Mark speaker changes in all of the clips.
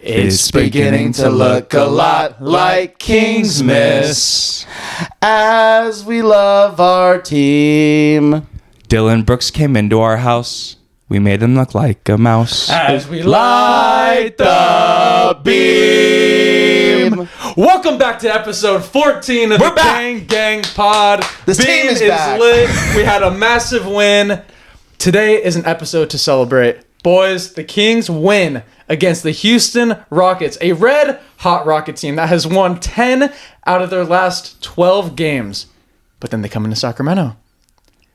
Speaker 1: It's beginning to look a lot like Kings miss as we love our team.
Speaker 2: Dylan Brooks came into our house. We made him look like a mouse.
Speaker 1: As we light the beam.
Speaker 3: Welcome back to episode 14 of the Kang Gang Pod.
Speaker 1: This team is back.
Speaker 3: Lit. We had a massive win. Today is an episode to celebrate. Boys, the Kings win against the Houston Rockets, a red hot Rocket team that has won 10 out of their last 12 games. But then they come into Sacramento.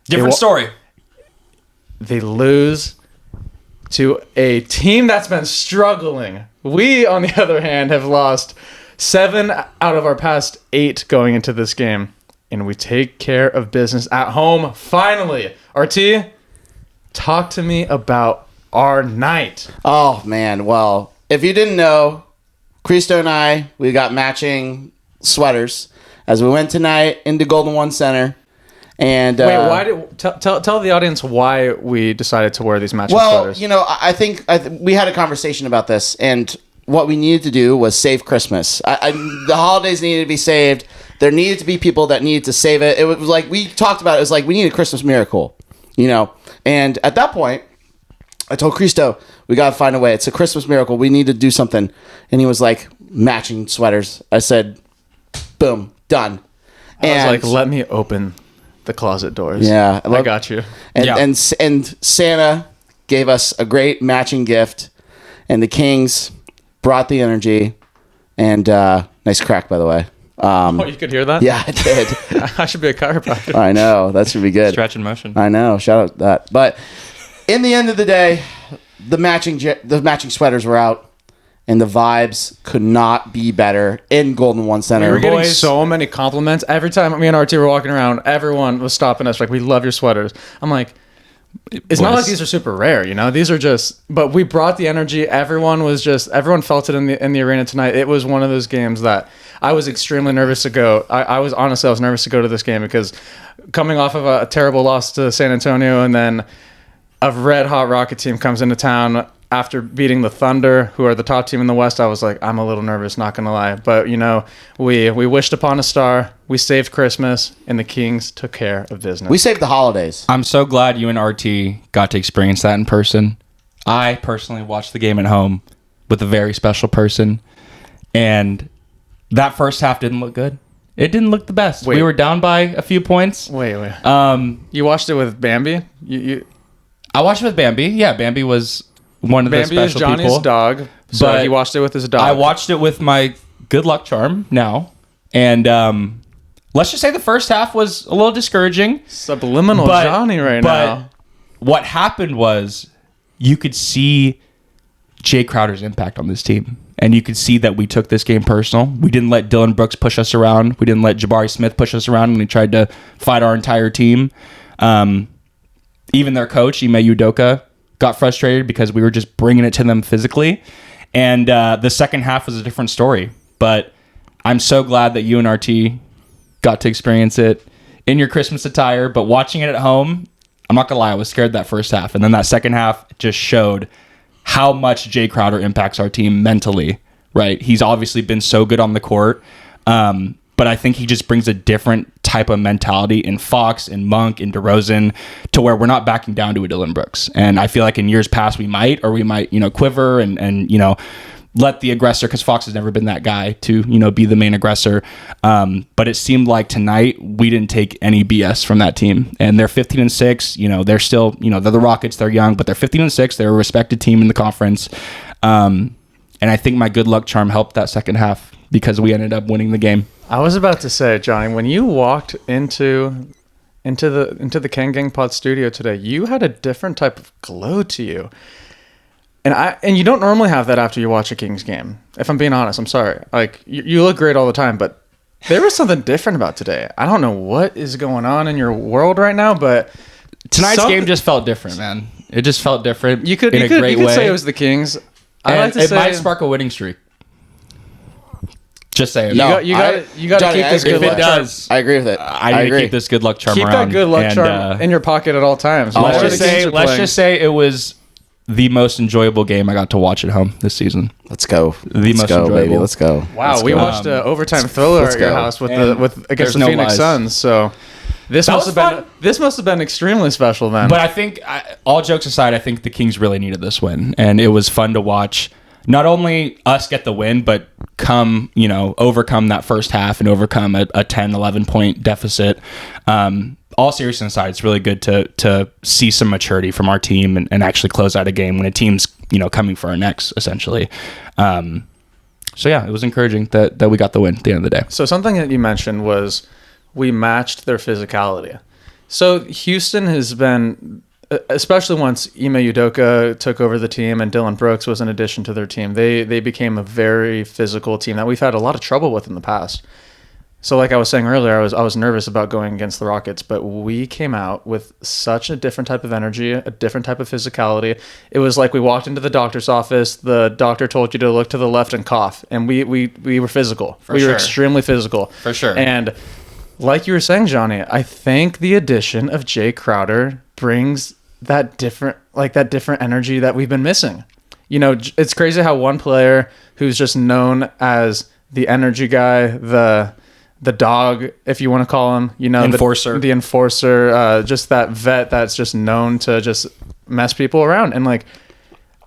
Speaker 2: Different story.
Speaker 3: They lose to a team that's been struggling. We, on the other hand, have lost 7 out of our past 8 going into this game. And we take care of business at home, finally. RT, talk to me about our night.
Speaker 1: Oh, man. Well, if you didn't know, Christo and I, we got matching sweaters as we went tonight into Golden One Center. And
Speaker 3: wait, why did tell the audience why we decided to wear these matching sweaters?
Speaker 1: Well, you know, I think we had a conversation about this, and what we needed to do was save Christmas. The holidays needed to be saved. There needed to be people that needed to save it. It was like we talked about. It was like we need a Christmas miracle, you know. And at that point, I told Christo, we got to find a way. It's a Christmas miracle. We need to do something. And he was like, matching sweaters. I said, boom, done.
Speaker 3: I was like, let me open the closet doors.
Speaker 1: Yeah.
Speaker 3: I got you.
Speaker 1: And Santa gave us a great matching gift. And the Kings brought the energy. And nice crack, by the way.
Speaker 3: Oh, you could hear that?
Speaker 1: Yeah, I did.
Speaker 3: I should be a chiropractor.
Speaker 1: I know. That should be good.
Speaker 2: Stretch in motion.
Speaker 1: I know. Shout out that. But in the end of the day, the matching sweaters were out, and the vibes could not be better in Golden One Center.
Speaker 3: We were getting so many compliments. Every time me and RT were walking around, everyone was stopping us like, we love your sweaters. I'm like, it's not like these are super rare, you know? These are just, but we brought the energy. Everyone felt it in the arena tonight. It was one of those games that I was extremely nervous to go. I was nervous to go to this game because coming off of a terrible loss to San Antonio, and then a red hot Rocket team comes into town after beating the Thunder, who are the top team in the West. I was like, I'm a little nervous, not gonna lie. But you know, we wished upon a star, we saved Christmas, and the Kings took care of business.
Speaker 1: We saved the holidays.
Speaker 2: I'm so glad you and RT got to experience that in person. I personally watched the game at home with a very special person, and that first half didn't look good. It didn't look the best.
Speaker 3: Wait.
Speaker 2: We were down by a few points.
Speaker 3: Wait. You watched it with Bambi?
Speaker 2: I watched it with Bambi. Yeah, Bambi was one of the special people.
Speaker 3: Bambi is Johnny's dog, so he watched it with his dog.
Speaker 2: I watched it with my good luck charm now, and let's just say the first half was a little discouraging.
Speaker 3: Subliminal Johnny now.
Speaker 2: But what happened was you could see Jay Crowder's impact on this team, and you could see that we took this game personal. We didn't let Dylan Brooks push us around. We didn't let Jabari Smith push us around when he tried to fight our entire team. Even their coach, Ime Udoka, got frustrated because we were just bringing it to them physically. And the second half was a different story. But I'm so glad that you and RT got to experience it in your Christmas attire. But watching it at home, I'm not going to lie, I was scared that first half. And then that second half just showed how much Jay Crowder impacts our team mentally, right? He's obviously been so good on the court. But I think he just brings a different type of mentality in Fox, in Monk, in DeRozan, to where we're not backing down to a Dylan Brooks. And I feel like in years past we might quiver and let the aggressor, because Fox has never been that guy to be the main aggressor. But it seemed like tonight we didn't take any BS from that team, and they're 15-6. They're still they're the Rockets. They're young, but they're 15-6. They're a respected team in the conference. And I think my good luck charm helped that second half because we ended up winning the game.
Speaker 3: I was about to say, Johnny, when you walked into the Kang Gang Pod studio today, you had a different type of glow to you. And you don't normally have that after you watch a Kings game. If I'm being honest, I'm sorry. Like you look great all the time, but there was something different about today. I don't know what is going on in your world right now, but
Speaker 2: tonight's game just felt different, man. It just felt different.
Speaker 3: You could say it was the Kings.
Speaker 2: It might spark a winning streak. Just saying.
Speaker 1: You got
Speaker 3: to keep this good luck charm.
Speaker 1: I agree with it.
Speaker 2: I need to keep this good luck charm
Speaker 3: around. Keep that good luck charm in your pocket at all times.
Speaker 2: Let's just say it was the most enjoyable game I got to watch at home this season.
Speaker 1: Let's go.
Speaker 2: The most enjoyable.
Speaker 1: Baby. Let's go.
Speaker 3: Wow,
Speaker 1: Let's
Speaker 3: we
Speaker 1: go.
Speaker 3: watched an overtime thriller at your
Speaker 1: go.
Speaker 3: house with against
Speaker 2: there's
Speaker 3: the
Speaker 2: no
Speaker 3: Phoenix
Speaker 2: lies.
Speaker 3: Suns. So this
Speaker 2: That
Speaker 3: must
Speaker 2: was
Speaker 3: have been
Speaker 2: fun.
Speaker 3: this must have been extremely special then.
Speaker 2: But I think, all jokes aside, I think the Kings really needed this win, and it was fun to watch. Not only us get the win, but overcome that first half and overcome a 10, 11 point deficit. All seriousness aside, it's really good to see some maturity from our team and actually close out a game when a team's coming for our necks, essentially. So yeah, it was encouraging that we got the win at the end of the day.
Speaker 3: So something that you mentioned was we matched their physicality. So Houston has been, especially once Ime Udoka took over the team and Dylan Brooks was an addition to their team, they became a very physical team that we've had a lot of trouble with in the past. So like I was saying earlier, I was nervous about going against the Rockets, but we came out with such a different type of energy, a different type of physicality. It was like we walked into the doctor's office, the doctor told you to look to the left and cough, and we were physical. We were extremely physical.
Speaker 2: For sure.
Speaker 3: And like you were saying, Johnny, I think the addition of Jay Crowder brings that different energy that we've been missing. It's crazy how one player who's just known as the energy guy, the dog, if you want to call him,
Speaker 2: Enforcer.
Speaker 3: the enforcer, just that vet that's just known to just mess people around. And like,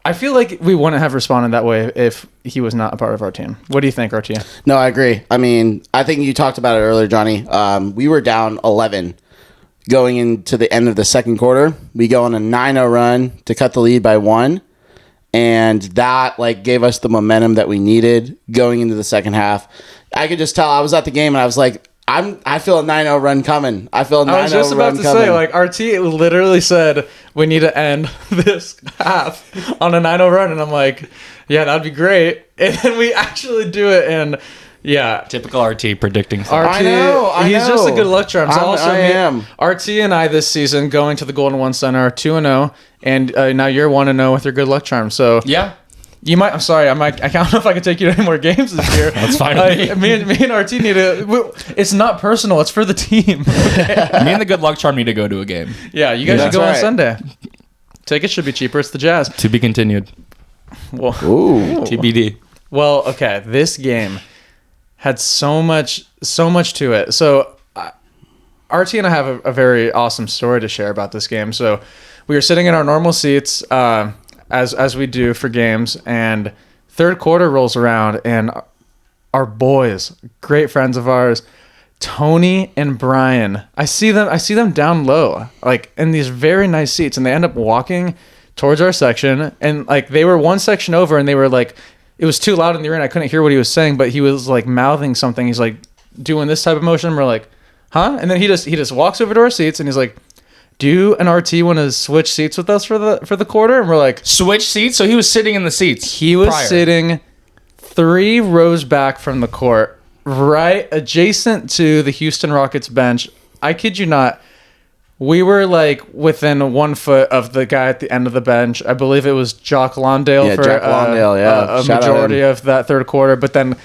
Speaker 3: I feel like we wouldn't have responded that way if he was not a part of our team. What do you think, RT?
Speaker 1: No, I agree. I mean, I think you talked about it earlier, Johnny. We were down 11 going into the end of the second quarter. We go on a 9-0 run to cut the lead by 1. And that gave us the momentum that we needed going into the second half. I could just tell. I was at the game and I was like, I feel a 9-0 run coming. I feel a 9-0 run coming.
Speaker 3: I was just about to say, RT literally said we need to end this half on a 9-0 run, and I'm like, yeah, that'd be great. And then we actually do it, and yeah,
Speaker 2: Typical RT predicting things.
Speaker 3: RT,
Speaker 1: I
Speaker 3: he's
Speaker 1: know.
Speaker 3: just a good luck charm. So
Speaker 1: I am.
Speaker 3: RT and I this season going to the Golden One Center are 2-0, and now you're 1-0 with your good luck charm. So
Speaker 2: Yeah.
Speaker 3: you might. I'm sorry. I don't know if I can take you to any more games this year.
Speaker 2: That's fine with me.
Speaker 3: Me and RT need to. It's not personal. It's for the team.
Speaker 2: Me and the good luck charm need to go to a game.
Speaker 3: Yeah, you guys should
Speaker 1: That's
Speaker 3: go on
Speaker 1: right.
Speaker 3: Sunday. Tickets should be cheaper. It's the Jazz.
Speaker 2: To be continued.
Speaker 3: Well,
Speaker 1: Ooh.
Speaker 2: TBD.
Speaker 3: well, okay. This game had so much to it. So, RT and I have a very awesome story to share about this game. So, we were sitting in our normal seats, as we do for games, and third quarter rolls around, and our boys, great friends of ours, Tony and Brian, I see them down low, in these very nice seats, and they end up walking towards our section, and they were one section over, and they were it was too loud in the arena. I couldn't hear what he was saying, but he was mouthing something. He's doing this type of motion. And we're like, huh? And then he just walks over to our seats, and he's like, do you and RT want to switch seats with us for the quarter? And we're like,
Speaker 2: Switch seats? So he was sitting in the seats.
Speaker 3: he was
Speaker 2: prior.
Speaker 3: sitting 3 rows back from the court, right adjacent to the Houston Rockets bench. I kid you not. We were within 1 foot of the guy at the end of the bench. I believe it was Jock Lawndale
Speaker 1: Yeah,
Speaker 3: for
Speaker 1: Jock Lawndale, yeah.
Speaker 3: a
Speaker 1: Shout out
Speaker 3: majority
Speaker 1: him.
Speaker 3: of that third quarter. But then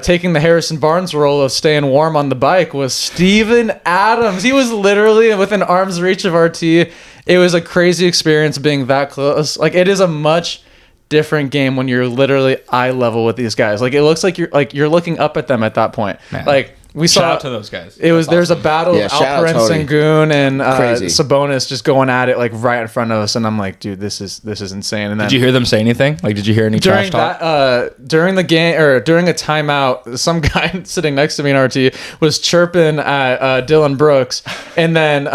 Speaker 3: taking the Harrison Barnes role of staying warm on the bike was Steven Adams. He was literally within arm's reach of RT. It was a crazy experience being that close. It is a much different game when you're literally eye level with these guys. It looks like you're looking up at them at that point.
Speaker 2: Man.
Speaker 3: We saw
Speaker 2: Shout out to those guys.
Speaker 3: it was there's a battle
Speaker 1: Yeah,
Speaker 3: of
Speaker 1: shout out
Speaker 3: Alperen
Speaker 1: Tony.
Speaker 3: Sengun and
Speaker 1: Crazy.
Speaker 3: Sabonis just going at it right in front of us, and I'm like, dude, this is insane. And then
Speaker 2: Did you hear them say anything? Did you hear any
Speaker 3: during
Speaker 2: trash talk?
Speaker 3: that during the game or during a timeout, some guy sitting next to me in RT was chirping at Dylan Brooks, and then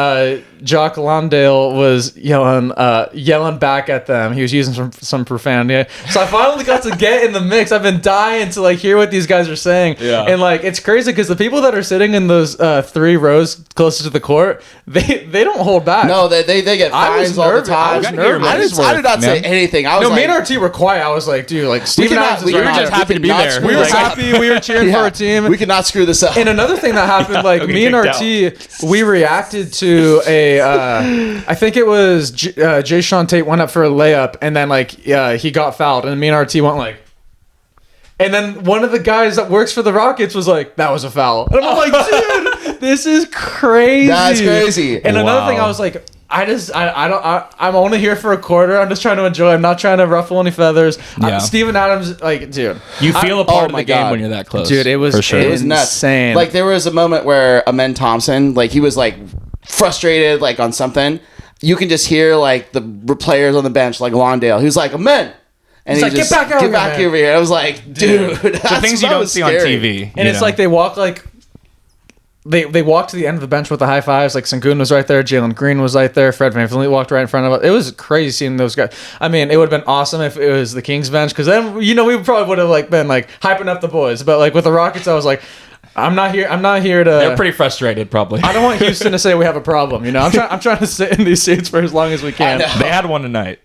Speaker 3: Jock Lawndale was yelling back at them. He was using some profanity. So I finally got to get in the mix. I've been dying to hear what these guys are saying.
Speaker 2: Yeah.
Speaker 3: And it's crazy because the people that are sitting in those 3 rows closest to the court, they don't hold back.
Speaker 1: No, they get
Speaker 3: I was
Speaker 1: fines all the
Speaker 3: nervous.
Speaker 1: time.
Speaker 3: I was nervous.
Speaker 1: I did not say anything. I was
Speaker 3: No, me
Speaker 1: like,
Speaker 3: and RT were quiet. I was like, dude, Steven Adams is
Speaker 1: we
Speaker 3: right
Speaker 1: cannot-
Speaker 3: here.
Speaker 2: just happy to be
Speaker 1: cannot
Speaker 2: there.
Speaker 1: screw
Speaker 3: We were
Speaker 1: this up.
Speaker 3: happy. We were cheering for
Speaker 1: Yeah,
Speaker 3: our team.
Speaker 1: We could not screw this up.
Speaker 3: And another thing that happened, me and RT, we reacted to I think it was Jay Sean Tate went up for a layup, and then he got fouled, and me and RT went and then one of the guys that works for the Rockets was like, that was a foul. And I'm like, dude, this is crazy.
Speaker 1: That's crazy.
Speaker 3: And another
Speaker 2: Wow.
Speaker 3: thing, I was like, I'm only here for a quarter. I'm just trying to enjoy. I'm not trying to ruffle any feathers.
Speaker 2: Yeah.
Speaker 3: Steven Adams, like, dude.
Speaker 2: You feel a part of
Speaker 1: my
Speaker 2: the game
Speaker 1: God.
Speaker 2: when you're that close.
Speaker 3: Dude, it was
Speaker 2: for sure.
Speaker 1: It was nuts.
Speaker 3: insane.
Speaker 1: Like there was a moment where Amen Thompson, like he was like frustrated, like on something. You can just hear like the players on the bench, like Lawndale. He was like, Amen. And
Speaker 3: He's
Speaker 1: he
Speaker 3: like,
Speaker 1: just,
Speaker 3: "Get back over here."
Speaker 1: I was like, dude,
Speaker 2: the things you don't see on TV.
Speaker 3: And it's like they walk like they walked to the end of the bench with the high fives. Like Sengun was right there, Jalen Green was right there, Fred VanVleet walked right in front of us. It was crazy seeing those guys. I mean, it would have been awesome if it was the Kings bench, because then we probably would have like been like hyping up the boys. But like with the Rockets, I was like, I'm not here to.
Speaker 2: They're pretty frustrated, probably.
Speaker 3: I don't want Houston to say we have a problem. I'm trying to sit in these seats for as long as we can.
Speaker 2: They had one tonight.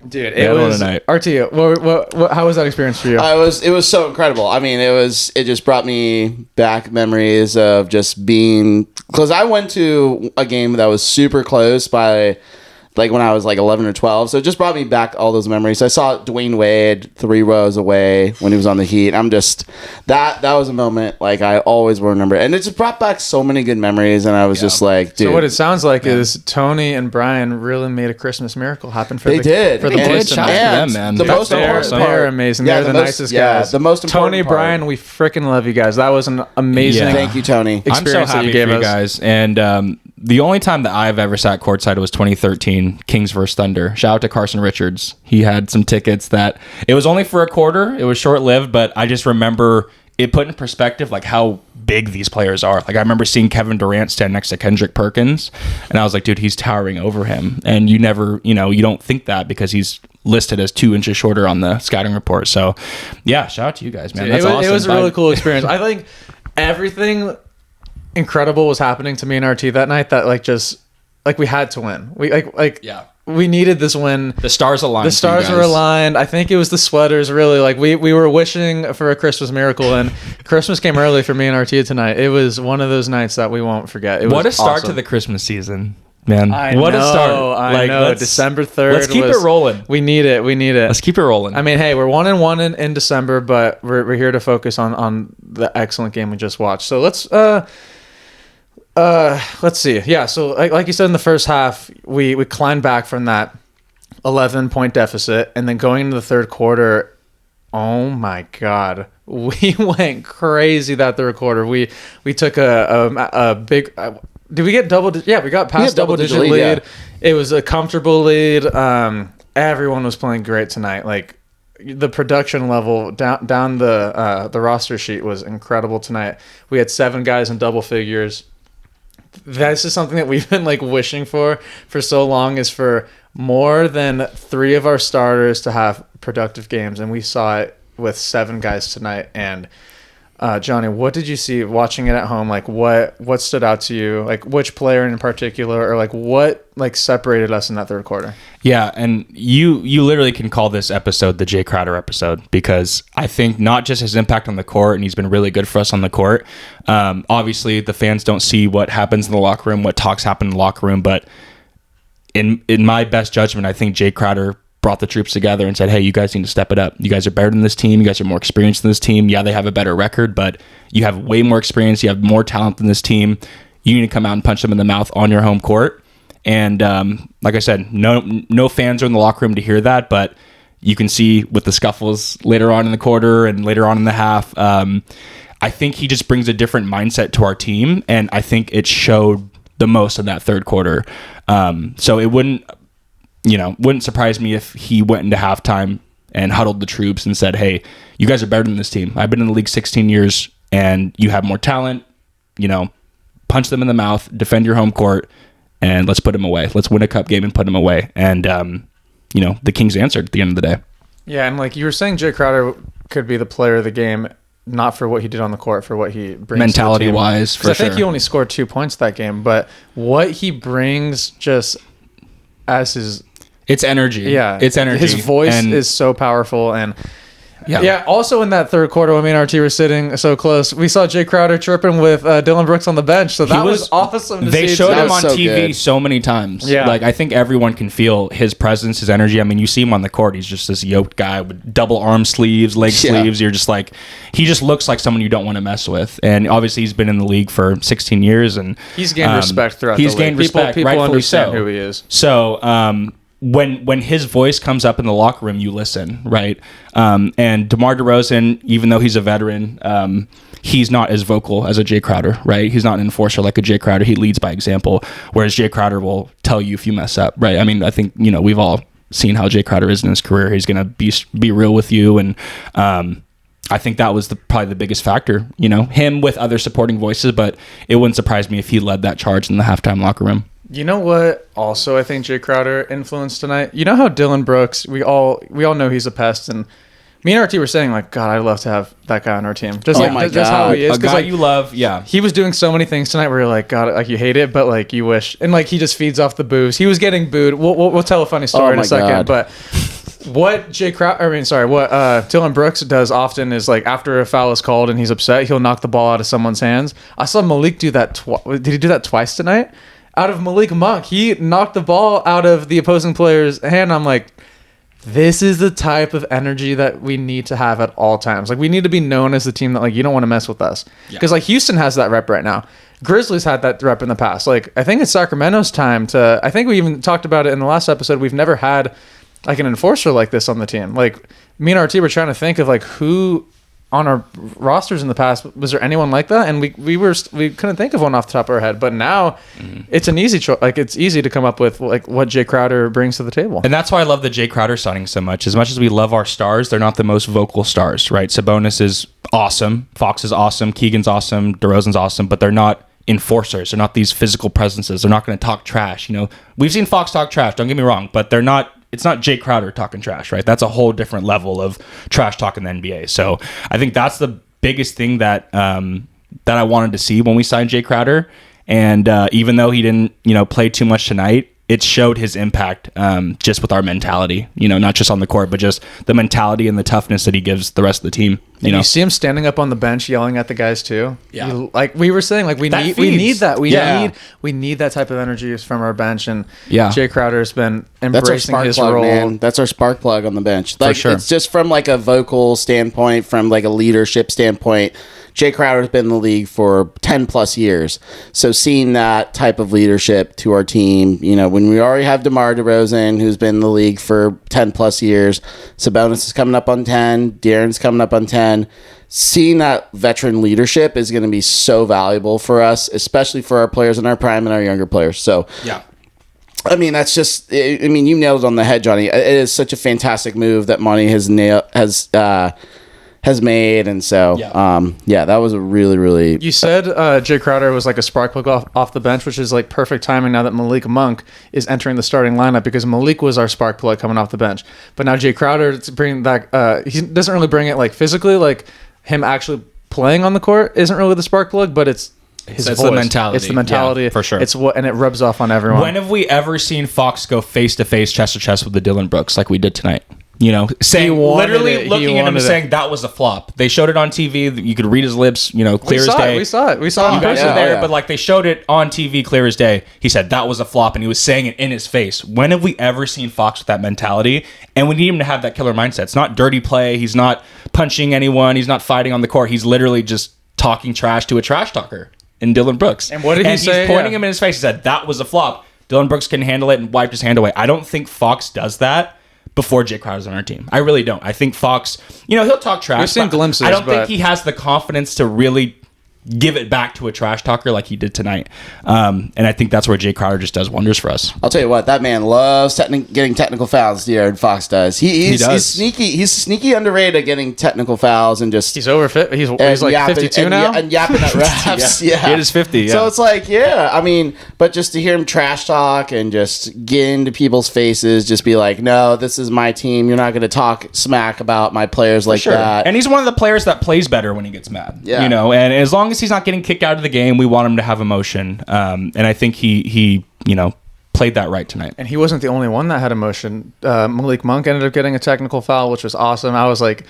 Speaker 3: Dude, it was RT. What, how was that experience for you?
Speaker 1: It was so incredible. I mean, it just brought me back memories of just being, because I went to a game that was super close by, like when I was like 11 or 12. So it just brought me back all those memories. I saw Dwayne Wade 3 rows away when he was on the Heat. I'm just, that was a moment like I always will remember. And it just brought back so many good memories. And I was just like, dude.
Speaker 3: So what it sounds like is Tony and Brian really made a Christmas miracle happen for
Speaker 1: they did.
Speaker 3: for the
Speaker 1: And
Speaker 3: boys
Speaker 2: shout out
Speaker 3: tonight.
Speaker 2: to them, man.
Speaker 1: The most important part.
Speaker 3: They're amazing. They're the nicest guys.
Speaker 1: The most important
Speaker 3: Tony,
Speaker 1: part.
Speaker 3: Brian, we freaking love you guys. That was an amazing.
Speaker 2: Yeah.
Speaker 1: Thank you, Tony.
Speaker 2: I'm so
Speaker 3: experience that
Speaker 2: happy
Speaker 3: you
Speaker 2: for
Speaker 3: gave
Speaker 2: you
Speaker 3: us.
Speaker 2: guys. And the only time that I've ever sat courtside was 2013, Kings versus Thunder. Shout out to Carson Richards. He had some tickets that it was only for a quarter. It was short lived, but I just remember it put in perspective like how big these players are. Like I remember seeing Kevin Durant stand next to Kendrick Perkins, and I was like, dude, he's towering over him. And you never, you don't think that because he's listed as 2 inches shorter on the scouting report. So yeah, shout out to you guys, man. That's awesome.
Speaker 3: It was a really cool experience. I think everything incredible was happening to me and RT that night that like just like we had to win. We
Speaker 2: Yeah.
Speaker 3: We needed this win.
Speaker 2: The stars aligned.
Speaker 3: The stars were aligned. I think it was the sweaters, really. Like we were wishing for a Christmas miracle, and Christmas came early for me and RT tonight. It was one of those nights that we won't forget. It was
Speaker 2: What a start
Speaker 3: awesome.
Speaker 2: to the Christmas season, man.
Speaker 3: I
Speaker 2: What
Speaker 3: know,
Speaker 2: a start.
Speaker 3: I know. December 3rd.
Speaker 2: Let's keep it rolling.
Speaker 3: We need it.
Speaker 2: Let's keep it rolling.
Speaker 3: I mean, hey, we're 1-1 in December, but we're here to focus on the excellent game we just watched. So let's see. Yeah, so like you said in the first half, we climbed back from that 11-point deficit, and then going into the third quarter, oh my God, we went crazy that third quarter. We took a big. Did we get double? Yeah, we got past double-digit lead.
Speaker 1: Yeah.
Speaker 3: It was a comfortable lead. Everyone was playing great tonight. Like the production level down the roster sheet was incredible tonight. We had 7 guys in double figures. This is something that we've been like wishing for so long, is for more than 3 of our starters to have productive games, and we saw it with 7 guys tonight. And Johnny, what did you see watching it at home? Like what stood out to you? Like which player in particular, or like what like separated us in that third quarter?
Speaker 2: Yeah, and you literally can call this episode the Jay Crowder episode, because I think not just his impact on the court, and he's been really good for us on the court. Obviously, the fans don't see what happens in the locker room, what talks happen in the locker room, but in my best judgment, I think Jay Crowder brought the troops together and said, hey, you guys need to step it up. You guys are better than this team. You guys are more experienced than this team. Yeah, they have a better record, but you have way more experience. You have more talent than this team. You need to come out and punch them in the mouth on your home court. And like I said, no fans are in the locker room to hear that, but you can see with the scuffles later on in the quarter and later on in the half, I think he just brings a different mindset to our team, and I think it showed the most in that third quarter. So it wouldn't surprise me if he went into halftime and huddled the troops and said, hey, you guys are better than this team. I've been in the league 16 years and you have more talent, punch them in the mouth, defend your home court, and let's put them away. Let's win a cup game and put them away. And, the Kings answered at the end of the day.
Speaker 3: Yeah, and like you were saying, Jay Crowder could be the player of the game, not for what he did on the court, for what he brings
Speaker 2: mentality-wise, for sure.
Speaker 3: I think he only scored 2 points that game, but what he brings just as his...
Speaker 2: It's energy.
Speaker 3: Yeah.
Speaker 2: It's energy.
Speaker 3: His voice is so powerful, and Yeah. Also in that third quarter, when me and RT were sitting so close, we saw Jay Crowder chirping with Dylan Brooks on the bench. So that was awesome to see.
Speaker 2: They showed
Speaker 1: That
Speaker 2: him
Speaker 1: was
Speaker 2: on
Speaker 1: so
Speaker 2: TV
Speaker 1: good.
Speaker 2: so many times.
Speaker 3: Yeah.
Speaker 2: Like, I think everyone can feel his presence, his energy. I mean, you see him on the court. He's just this yoked guy with double arm sleeves, leg sleeves. You're just like, he just looks like someone you don't want to mess with. And obviously, he's been in the league for 16 years. And
Speaker 3: He's gained respect throughout
Speaker 2: he's
Speaker 3: the league.
Speaker 2: gained respect,
Speaker 3: People
Speaker 2: rightfully
Speaker 3: understand
Speaker 2: so.
Speaker 3: who he is.
Speaker 2: So, when his voice comes up in the locker room, you listen, right? And DeMar DeRozan, even though he's a veteran, he's not as vocal as a Jay Crowder, right? He's not an enforcer like a Jay Crowder. He leads by example, whereas Jay Crowder will tell you if you mess up, right? I mean, I think, we've all seen how Jay Crowder is in his career. He's going to be real with you. And I think that was probably the biggest factor, him with other supporting voices, but it wouldn't surprise me if he led that charge in the halftime locker room.
Speaker 3: You know what? Also, I think Jay Crowder influenced tonight. You know how Dylan Brooks? We all know he's a pest, and me and RT were saying like, God, I'd love to have that guy on our team. Just just how he is.
Speaker 2: A guy
Speaker 3: like,
Speaker 2: you love, yeah.
Speaker 3: He was doing so many things tonight where you're like, God, like you hate it, but like you wish, and like he just feeds off the booze. He was getting booed. We'll tell a funny story in a second, but. What Dylan Brooks does often is like after a foul is called and he's upset, he'll knock the ball out of someone's hands. I saw Malik do that. Did he do that twice tonight? Out of Malik Monk, he knocked the ball out of the opposing player's hand. I'm like, this is the type of energy that we need to have at all times. Like we need to be known as the team that like you don't want to mess with us. Because like Houston has that rep right now. Grizzlies had that rep in the past. Like I think it's Sacramento's time to. I think we even talked about it in the last episode. We've never had like an enforcer like this on the team. Like me and RT were trying to think of like who on our rosters in the past, was there anyone like that? And we couldn't think of one off the top of our head, but now it's an easy choice. Like it's easy to come up with like what Jay Crowder brings to the table.
Speaker 2: And that's why I love the Jay Crowder signing so much. As much as we love our stars, they're not the most vocal stars, right? Sabonis is awesome. Fox is awesome. Keegan's awesome. DeRozan's awesome, but they're not enforcers. They're not these physical presences. They're not going to talk trash. We've seen Fox talk trash. Don't get me wrong, but they're not. It's not Jay Crowder talking trash, right? That's a whole different level of trash talk in the NBA. So I think that's the biggest thing that I wanted to see when we signed Jay Crowder. And even though he didn't, play too much tonight, it showed his impact just with our mentality, not just on the court, but just the mentality and the toughness that he gives the rest of the team.
Speaker 3: You see him standing up on the bench yelling at the guys too.
Speaker 2: Yeah.
Speaker 3: Like we were saying, like we need that. We need that type of energy from our bench. And Jay Crowder's been embracing his role.
Speaker 1: Man. That's our spark plug on the bench. Like,
Speaker 2: For sure.
Speaker 1: It's just from like a vocal standpoint, from like a leadership standpoint. Jay Crowder's been in the league for 10 plus years. So seeing that type of leadership to our team, when we already have DeMar DeRozan, who's been in the league for 10 plus years, Sabonis is coming up on 10, De'Aaron's coming up on 10. Seeing that veteran leadership is going to be so valuable for us, especially for our players in our prime and our younger players. So, I mean, that's just, you nailed it on the head, Johnny. It is such a fantastic move that Monty has made, and so that was a really, really.
Speaker 3: You said Jay Crowder was like a spark plug off the bench, which is like perfect timing now that Malik Monk is entering the starting lineup, because Malik was our spark plug coming off the bench, but now Jay Crowder to bring back. He doesn't really bring it like physically, like him actually playing on the court isn't really the spark plug, but it's his voice.
Speaker 2: The mentality.
Speaker 3: It's the mentality,
Speaker 2: for sure.
Speaker 3: And it rubs off on everyone.
Speaker 2: When have we ever seen Fox go face to face, chest to chest with the Dylan Brooks like we did tonight? Saying literally looking at him and saying that was a flop. They showed it on TV. You could read his lips, clear as day.
Speaker 3: We saw it.
Speaker 2: You guys were there, but like they showed it on TV, clear as day. He said that was a flop, and he was saying it in his face. When have we ever seen Fox with that mentality? And we need him to have that killer mindset. It's not dirty play. He's not punching anyone. He's not fighting on the court. He's literally just talking trash to a trash talker in Dylan Brooks.
Speaker 3: And what did he say?
Speaker 2: He's pointing him in his face. He said that was a flop. Dylan Brooks can handle it and wiped his hand away. I don't think Fox does that before Jay Crowder's on our team. I really don't. I think Fox, he'll talk trash.
Speaker 3: We've seen glimpses.
Speaker 2: I don't think he has the confidence to really give it back to a trash talker like he did tonight. And I think that's where Jay Crowder just does wonders for us.
Speaker 1: I'll tell you what, that man loves getting technical fouls. De'Aaron Fox does. He does. He's sneaky. He's sneaky underrated at getting technical fouls and just.
Speaker 3: He's over 50. He's like yapping, 52 now.
Speaker 1: And yapping at refs.
Speaker 2: Yeah. It is 50. Yeah.
Speaker 1: So it's like, but just to hear him trash talk and just get into people's faces, just be like, no, this is my team. You're not going to talk smack about my players like that.
Speaker 2: And he's one of the players that plays better when he gets mad.
Speaker 1: Yeah.
Speaker 2: And as long as he's not getting kicked out of the game, we want him to have emotion. And I think he played that right tonight.
Speaker 3: And he wasn't the only one that had emotion. Malik Monk ended up getting a technical foul, which was awesome. I was like,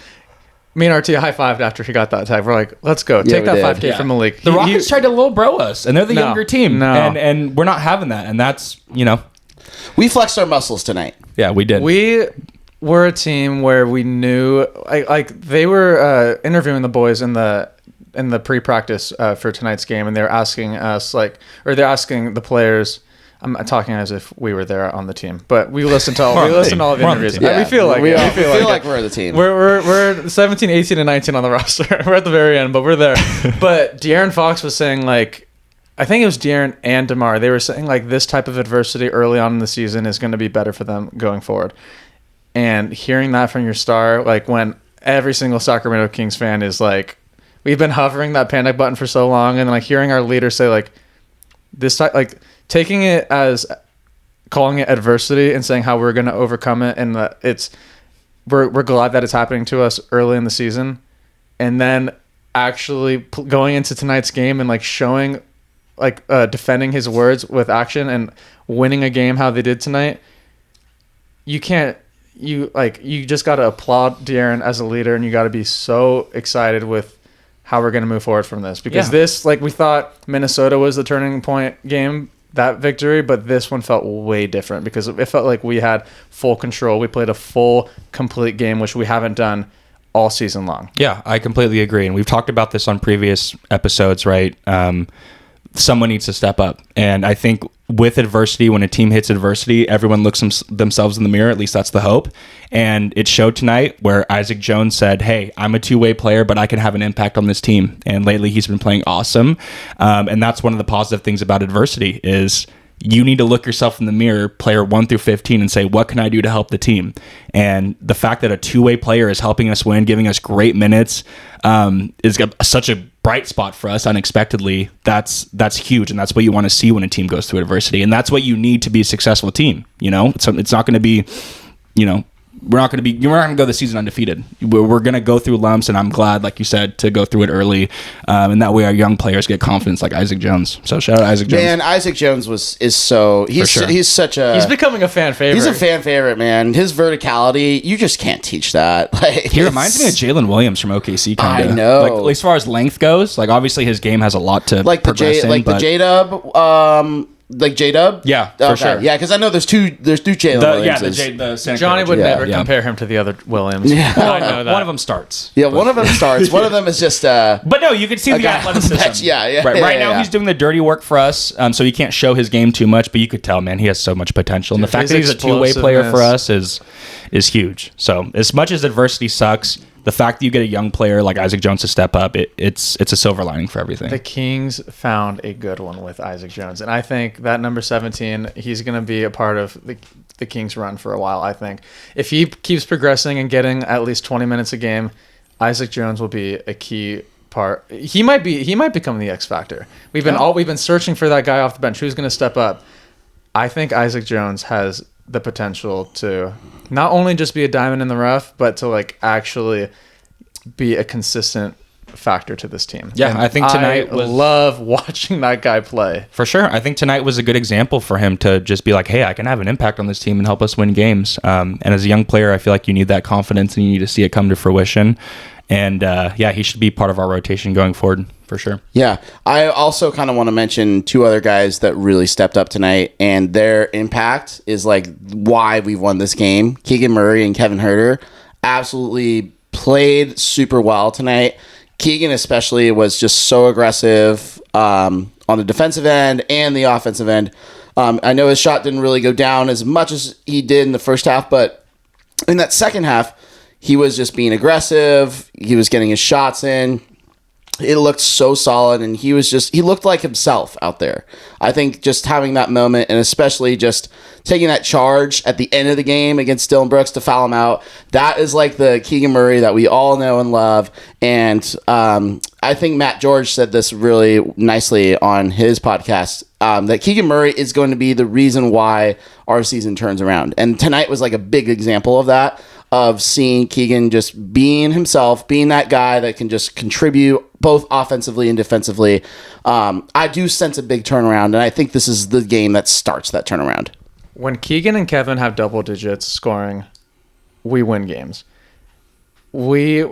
Speaker 3: Me and RT high-fived after he got that tag. We're like, let's go. Take that 5K
Speaker 2: Yeah.
Speaker 3: from Malik.
Speaker 2: The Rockets tried to low bro us, and they're the
Speaker 3: No,
Speaker 2: younger team.
Speaker 3: no.
Speaker 2: And we're not having that. And that's,
Speaker 1: We flexed our muscles tonight.
Speaker 2: yeah, we did.
Speaker 3: We were a team where we knew, like they were interviewing the boys in the pre-practice for tonight's game, and they're asking us they're asking the players. I'm talking as if we were there on the team, but we listened to all of the interviews.
Speaker 1: Yeah.
Speaker 3: We feel like
Speaker 1: we
Speaker 3: it.
Speaker 1: feel like we're the team.
Speaker 3: We're 17, 18, and 19 on the roster. We're at the very end, but we're there. But De'Aaron Fox was saying, like, I think it was De'Aaron and DeMar. They were saying, like, this type of adversity early on in the season is going to be better for them going forward. And hearing that from your star, like, when every single Sacramento Kings fan is like, we've been hovering that panic button for so long, and like hearing our leader say, like, this type, like, taking it as calling it adversity and saying how we're going to overcome it, and that we're glad that it's happening to us early in the season, and then actually going into tonight's game and like showing, like, defending his words with action and winning a game how they did tonight. You just got to applaud De'Aaron as a leader, and you got to be so excited with how we're going to move forward from this, because this, like, we thought Minnesota was the turning point game, that victory, but this one felt way different because it felt like we had full control. We played a full, complete game, which we haven't done all season long.
Speaker 2: Yeah, I completely agree. And we've talked about this on previous episodes, right? Someone needs to step up. And I think with adversity, when a team hits adversity, everyone looks themselves in the mirror. At least that's the hope. And it showed tonight where Isaac Jones said, hey, I'm a two-way player, but I can have an impact on this team. And lately he's been playing awesome. And that's one of the positive things about adversity is you need to look yourself in the mirror, player 1 through 15, and say, what can I do to help the team? And the fact that a two-way player is helping us win, giving us great minutes, is such a bright spot for us unexpectedly. That's huge, and that's what you want to see when a team goes through adversity, and that's what you need to be a successful team. It's not going to be, we're not going to go the season undefeated. We're going to go through lumps, and I'm glad, like you said, to go through it early, and that way our young players get confidence, like Isaac Jones. So shout out Isaac Jones.
Speaker 1: Man, Isaac Jones he's
Speaker 3: becoming a fan favorite.
Speaker 1: He's a fan favorite, man. His verticality, you just can't teach that. Like,
Speaker 2: he reminds me of Jalen Williams from OKC. Kind of.
Speaker 1: I know.
Speaker 2: Like, as far as length goes, like obviously his game has a lot to progress in,
Speaker 1: the J-Dub. Like J-Dub?
Speaker 2: Yeah, for sure.
Speaker 1: Yeah, because I know there's two Jalen Williamses.
Speaker 2: The Santa
Speaker 3: Johnny
Speaker 2: Clara
Speaker 3: would
Speaker 2: J-
Speaker 3: never
Speaker 2: yeah.
Speaker 3: compare him to the other Williams.
Speaker 1: Yeah.
Speaker 3: I know that.
Speaker 2: One of them starts.
Speaker 1: Yeah, one of them starts. One of them is just
Speaker 2: But no, you can see the
Speaker 1: guy on the
Speaker 2: athleticism.
Speaker 1: bench. Yeah.
Speaker 2: Right now he's doing the dirty work for us, so he can't show his game too much, but you could tell, man, he has so much potential. And the fact that he's a two-way player for us is huge. So as much as adversity sucks, the fact that you get a young player like Isaac Jones to step up, it's a silver lining for everything.
Speaker 3: The Kings found a good one with Isaac Jones, and I think that number 17, he's going to be a part of the Kings run for a while. I think if he keeps progressing and getting at least 20 minutes a game, Isaac Jones will be a key part. He might become the X factor. We've been searching for that guy off the bench who's going to step up. I think Isaac Jones has the potential to not only just be a diamond in the rough, but to like actually be a consistent factor to this team.
Speaker 2: Yeah,
Speaker 3: and
Speaker 2: I think tonight
Speaker 3: I love watching that guy play.
Speaker 2: For sure. I think tonight was a good example for him to just be like, hey, I can have an impact on this team and help us win games. And as a young player, I feel like you need that confidence and you need to see it come to fruition. And he should be part of our rotation going forward for sure. Yeah.
Speaker 1: I also kind of want to mention two other guys that really stepped up tonight, and their impact is like why we won this game. Keegan Murray and Kevin Huerter absolutely played super well tonight. Keegan especially was just so aggressive on the defensive end and the offensive end. I know his shot didn't really go down as much as he did in the first half, but in that second half, he was just being aggressive. He was getting his shots in. It looked so solid, and he looked like himself out there. I think just having that moment, and especially just taking that charge at the end of the game against Dillon Brooks to foul him out, that is like the Keegan Murray that we all know and love. And I think Matt George said this really nicely on his podcast, that Keegan Murray is going to be the reason why our season turns around. And tonight was like a big example of that, of seeing Keegan just being himself, being that guy that can just contribute both offensively and defensively. I do sense a big turnaround, and I think this is the game that starts that turnaround.
Speaker 3: When Keegan and Kevin have double digits scoring, we win games. We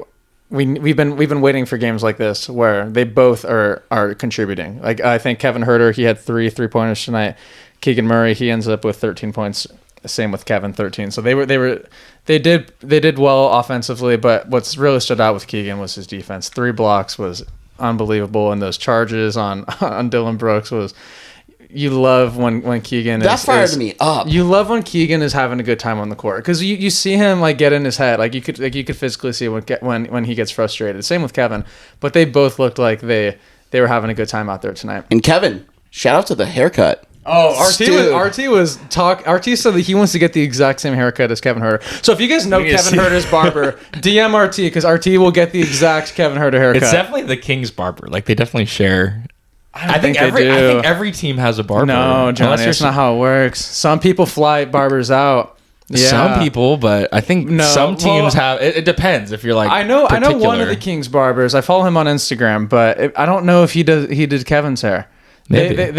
Speaker 3: we've been waiting for games like this where they both are contributing. Like I think Kevin Huerter, he had 3-pointers tonight. Keegan Murray, he ends up with 13 points. Same with Kevin, 13. So they did well offensively, but what's really stood out with Keegan was his defense. 3 blocks was unbelievable, and those charges on Dylan Brooks was. You love when Keegan
Speaker 1: that fired me up.
Speaker 3: You love when Keegan is having a good time on the court because you see him like get in his head. Like you could physically see when he gets frustrated. Same with Kevin, but they both looked like they were having a good time out there tonight.
Speaker 1: And Kevin, shout out to the haircut.
Speaker 3: Oh, RT said that he wants to get the exact same haircut as Kevin Huerter. So if you guys know Kevin Huerter's barber, DM RT because RT will get the exact Kevin Huerter haircut.
Speaker 2: It's definitely the Kings barber. Like they definitely share. I think
Speaker 3: they do.
Speaker 2: I think every team has a barber.
Speaker 3: No, Johnny, that's not how it works. Some people fly barbers out. Yeah.
Speaker 2: Some people, but I think some teams have. It depends if you're like.
Speaker 3: I know one of the Kings barbers. I follow him on Instagram, but I don't know if he did Kevin's hair. They're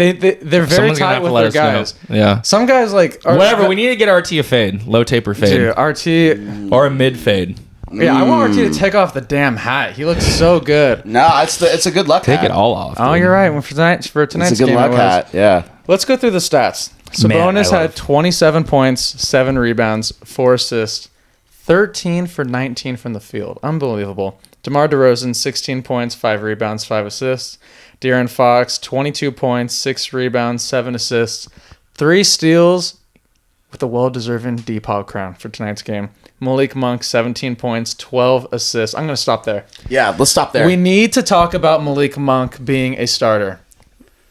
Speaker 3: very tight with their guys.
Speaker 2: Know. Yeah.
Speaker 3: Some guys like
Speaker 2: whatever. We need to get RT a fade, low taper fade,
Speaker 3: dude, RT
Speaker 2: or a mid fade.
Speaker 3: Yeah, I want RT to take off the damn hat. He looks so good.
Speaker 1: No, it's a good luck hat.
Speaker 2: Take it all off.
Speaker 3: Oh, you're right. For tonight's
Speaker 1: it's a good luck hat. Yeah.
Speaker 3: Let's go through the stats. Sabonis had 27 points, 7 rebounds, 4 assists, 13 for 19 from the field. Unbelievable. DeMar DeRozan, 16 points, 5 rebounds, 5 assists. De'Aaron Fox, 22 points, 6 rebounds, 7 assists, 3 steals with a well-deserving D-Pog crown for tonight's game. Malik Monk, 17 points, 12 assists. I'm going to stop there.
Speaker 1: Yeah, let's stop there.
Speaker 3: We need to talk about Malik Monk being a starter.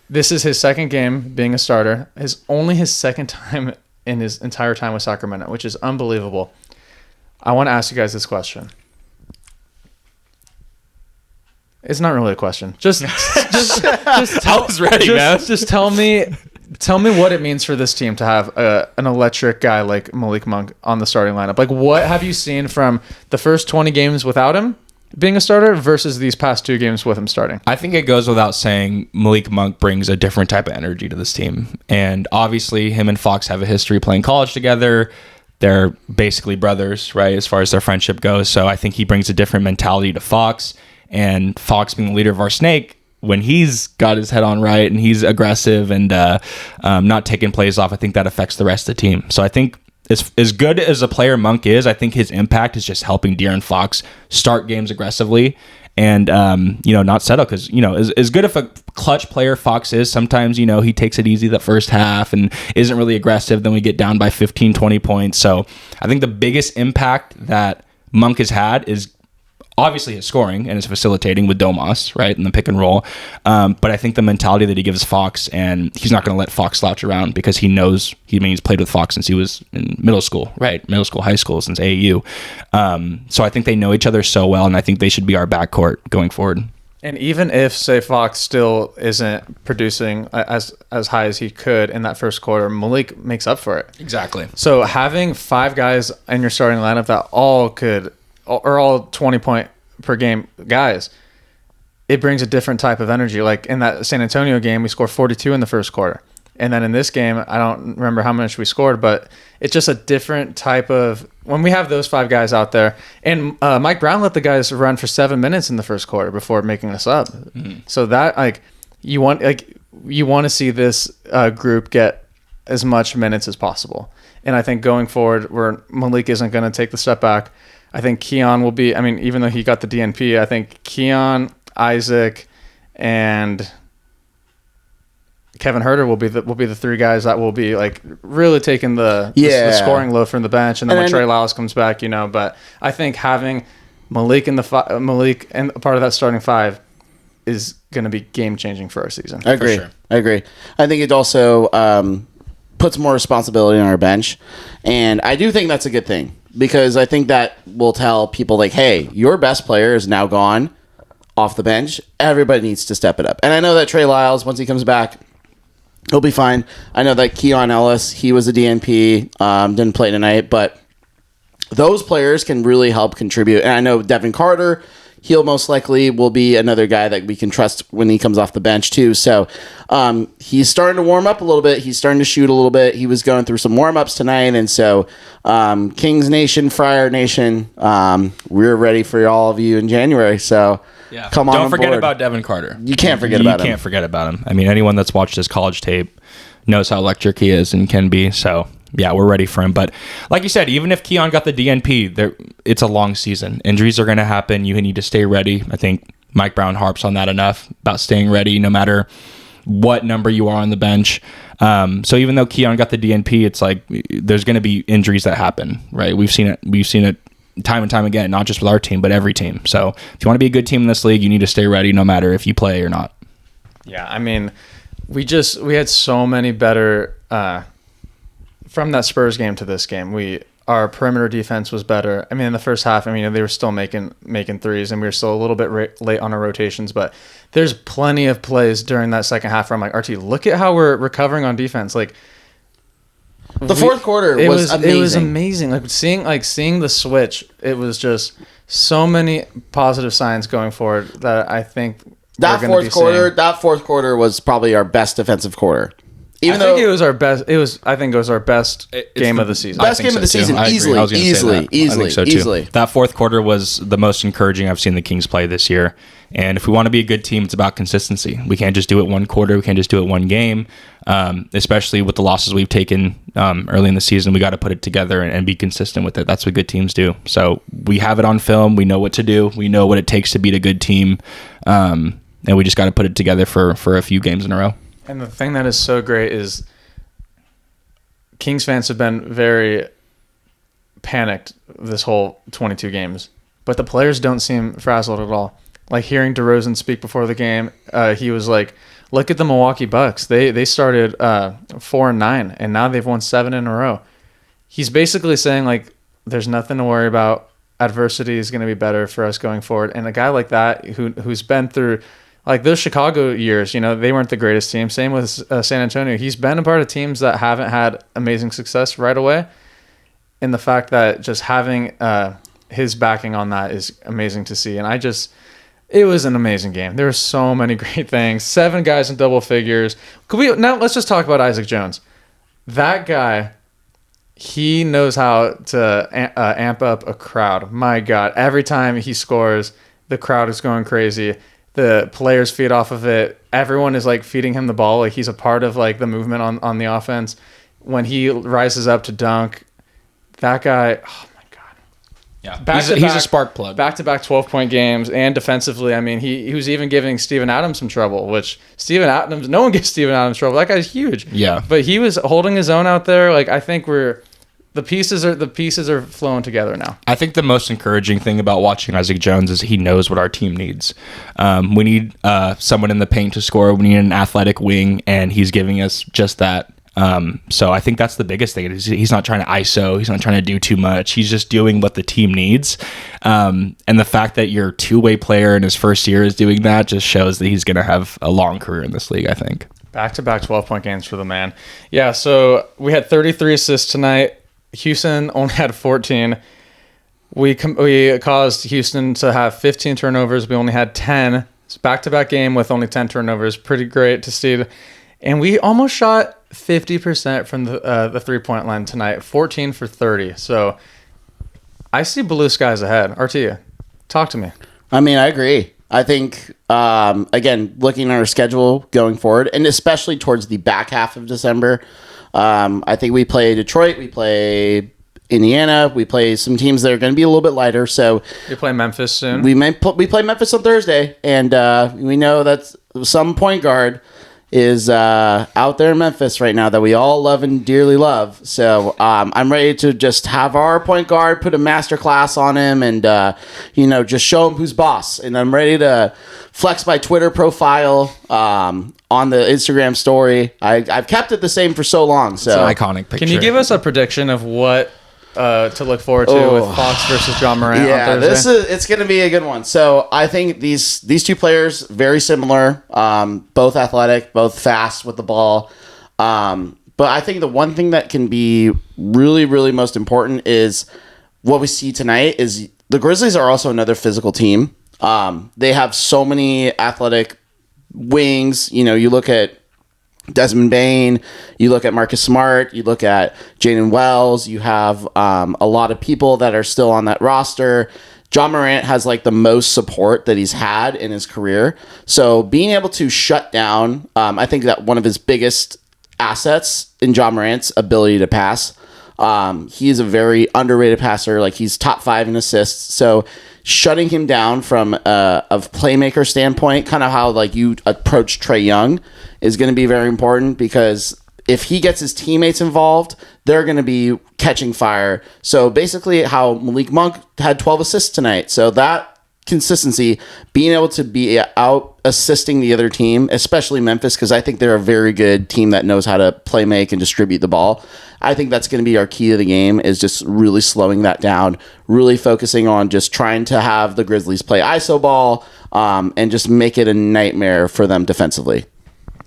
Speaker 3: This is his second game being a starter. Only his second time in his entire time with Sacramento, which is unbelievable. I want to ask you guys this question. It's not really a question. Just
Speaker 2: I was ready, man.
Speaker 3: Just tell me what it means for this team to have an electric guy like Malik Monk on the starting lineup. Like, what have you seen from the first 20 games without him being a starter versus these past 2 games with him starting?
Speaker 2: I think it goes without saying Malik Monk brings a different type of energy to this team. And obviously, him and Fox have a history playing college together. They're basically brothers, right, as far as their friendship goes. So I think he brings a different mentality to Fox. And Fox being the leader of our snake, when he's got his head on right and he's aggressive and not taking plays off, I think that affects the rest of the team. So I think as good as a player Monk is, I think his impact is just helping De'Aaron Fox start games aggressively and not settle because as good of a clutch player Fox is, sometimes he takes it easy the first half and isn't really aggressive. Then we get down by 15-20 points. So I think the biggest impact that Monk has had is obviously his scoring and his facilitating with Domas, right, in the pick and roll. But I think the mentality that he gives Fox, and he's not going to let Fox slouch around because he knows, he's played with Fox since he was in middle school, right? Middle school, high school, since AAU. So I think they know each other so well, and I think they should be our backcourt going forward.
Speaker 3: And even if, say, Fox still isn't producing as high as he could in that first quarter, Malik makes up for it.
Speaker 2: Exactly.
Speaker 3: So having 5 guys in your starting lineup that all 20-point per game guys, it brings a different type of energy. Like in that San Antonio game, we scored 42 in the first quarter. And then in this game, I don't remember how much we scored, but it's just a different type of, when we have those 5 guys out there. And Mike Brown let the guys run for 7 minutes in the first quarter before making us up. Mm-hmm. So that you want to see this group get as much minutes as possible. And I think going forward, where Malik isn't going to take the step back, I think Keon will be, even though he got the DNP, I think Keon, Isaac, and Kevin Huerter will be the 3 guys that will be like really taking the scoring load from the bench. And then when Trey Lyles comes back, but I think having Malik and part of that starting 5 is going to be game changing for our season.
Speaker 1: I agree.
Speaker 3: For sure.
Speaker 1: I agree. I think it also puts more responsibility on our bench. And I do think that's a good thing. Because I think that will tell people like, hey, your best player is now gone off the bench. Everybody needs to step it up. And I know that Trey Lyles, once he comes back, he'll be fine. I know that Keon Ellis, he was a DNP, didn't play tonight. But those players can really help contribute. And I know Devin Carter, he'll most likely will be another guy that we can trust when he comes off the bench too. So he's starting to warm up a little bit. He's starting to shoot a little bit. He was going through some warm-ups tonight. And so Kings Nation, Friar Nation, we're ready for all of you in January. So come on
Speaker 2: Don't forget
Speaker 1: board.
Speaker 2: about Devin Carter.
Speaker 1: You can't forget about him.
Speaker 2: You can't forget about him. I mean, anyone that's watched his college tape knows how electric he is and can be. So, yeah, we're ready for him. But like you said, even if Keon got the DNP, it's a long season. Injuries are going to happen. You need to stay ready. I think Mike Brown harps on that enough about staying ready no matter what number you are on the bench. So even though Keon got the DNP, it's like there's going to be injuries that happen, right? We've seen it time and time again, not just with our team, but every team. So if you want to be a good team in this league, you need to stay ready no matter if you play or not.
Speaker 3: Yeah, I mean, we had so many better from that Spurs game to this game. Our perimeter defense was better. I mean, in the first half, they were still making threes, and we were still a little bit late on our rotations. But there's plenty of plays during that second half where I'm like, RT, look at how we're recovering on defense. Like
Speaker 1: the fourth quarter was amazing.
Speaker 3: It was amazing. Like seeing the switch. It was just so many positive signs going forward that I think
Speaker 1: that fourth quarter was probably our best defensive quarter.
Speaker 3: I think it was our best game of the season.
Speaker 1: Best game of the season, easily.
Speaker 2: That fourth quarter was the most encouraging I've seen the Kings play this year. And if we want to be a good team, it's about consistency. We can't just do it one quarter. We can't just do it one game. Especially with the losses we've taken early in the season, we got to put it together and be consistent with it. That's what good teams do. So we have it on film. We know what to do. We know what it takes to beat a good team. And we just got to put it together for a few games in a row.
Speaker 3: And the thing that is so great is Kings fans have been very panicked this whole 22 games, but the players don't seem frazzled at all. Like hearing DeRozan speak before the game, he was like, look at the Milwaukee Bucks. They started 4-9, and now they've won 7 in a row. He's basically saying, like, there's nothing to worry about. Adversity is going to be better for us going forward. And a guy like that who's been through – like those Chicago years, they weren't the greatest team. Same with San Antonio. He's been a part of teams that haven't had amazing success right away. And the fact that just having his backing on that is amazing to see. And it was an amazing game. There were so many great things. 7 guys in double figures. Now let's just talk about Isaac Jones. That guy, he knows how to amp up a crowd. My God, every time he scores, the crowd is going crazy. The players feed off of it. Everyone is like feeding him the ball. Like he's a part of like the movement on the offense. When he rises up to dunk, that guy, oh my God.
Speaker 2: Yeah, he's a spark plug.
Speaker 3: Back-to-back 12-point games, and defensively, he was even giving Steven Adams some trouble, which no one gives Steven Adams trouble. That guy's huge.
Speaker 2: Yeah.
Speaker 3: But he was holding his own out there. Like I think the pieces are flowing together now.
Speaker 2: I think the most encouraging thing about watching Isaac Jones is he knows what our team needs. We need someone in the paint to score. We need an athletic wing, and he's giving us just that. So I think that's the biggest thing. He's not trying to ISO. He's not trying to do too much. He's just doing what the team needs. And the fact that your two-way player in his first year is doing that just shows that he's going to have a long career in this league, I think.
Speaker 3: Back-to-back 12-point games for the man. Yeah, so we had 33 assists tonight. Houston only had 14. We caused Houston to have 15 turnovers. We only had 10. It's back-to-back game with only 10 turnovers. Pretty great to see. And we almost shot 50% from the three-point line tonight. 14 for 30. So I see blue skies ahead. RT, talk to me.
Speaker 1: I agree. I think, again, looking at our schedule going forward, and especially towards the back half of December, I think we play Detroit, we play Indiana, we play some teams that are going to be a little bit lighter. So
Speaker 3: we play Memphis soon.
Speaker 1: We play Memphis on Thursday, and we know that some point guard is out there in Memphis right now that we all love and dearly love. So I'm ready to just have our point guard put a master class on him and just show him who's boss. And I'm ready to flex my Twitter profile on the Instagram story. I've kept it the same for so long. So
Speaker 2: it's an iconic picture.
Speaker 3: Can you give us a prediction of what to look forward to with Fox versus John Morant on Thursday?
Speaker 1: It's going to be a good one. So I think these two players, very similar, both athletic, both fast with the ball. But I think the one thing that can be really, really most important is what we see tonight is the Grizzlies are also another physical team. They have so many athletic wings. You know, you look at Desmond Bain, you look at Marcus Smart, you look at Jaden Wells. You have a lot of people that are still on that roster. John Morant has like the most support that he's had in his career. So being able to shut down, I think that one of his biggest assets in John Morant's ability to pass. He is a very underrated passer. Like he's top 5 in assists. So shutting him down from a playmaker standpoint, kind of how like you approach Trae Young, is going to be very important, because if he gets his teammates involved, they're going to be catching fire. So basically how Malik Monk had 12 assists tonight. So that consistency, being able to be out assisting the other team, especially Memphis, because I think they're a very good team that knows how to play make and distribute the ball. I think that's going to be our key to the game, is just really slowing that down, really focusing on just trying to have the Grizzlies play ISO ball, and just make it a nightmare for them defensively.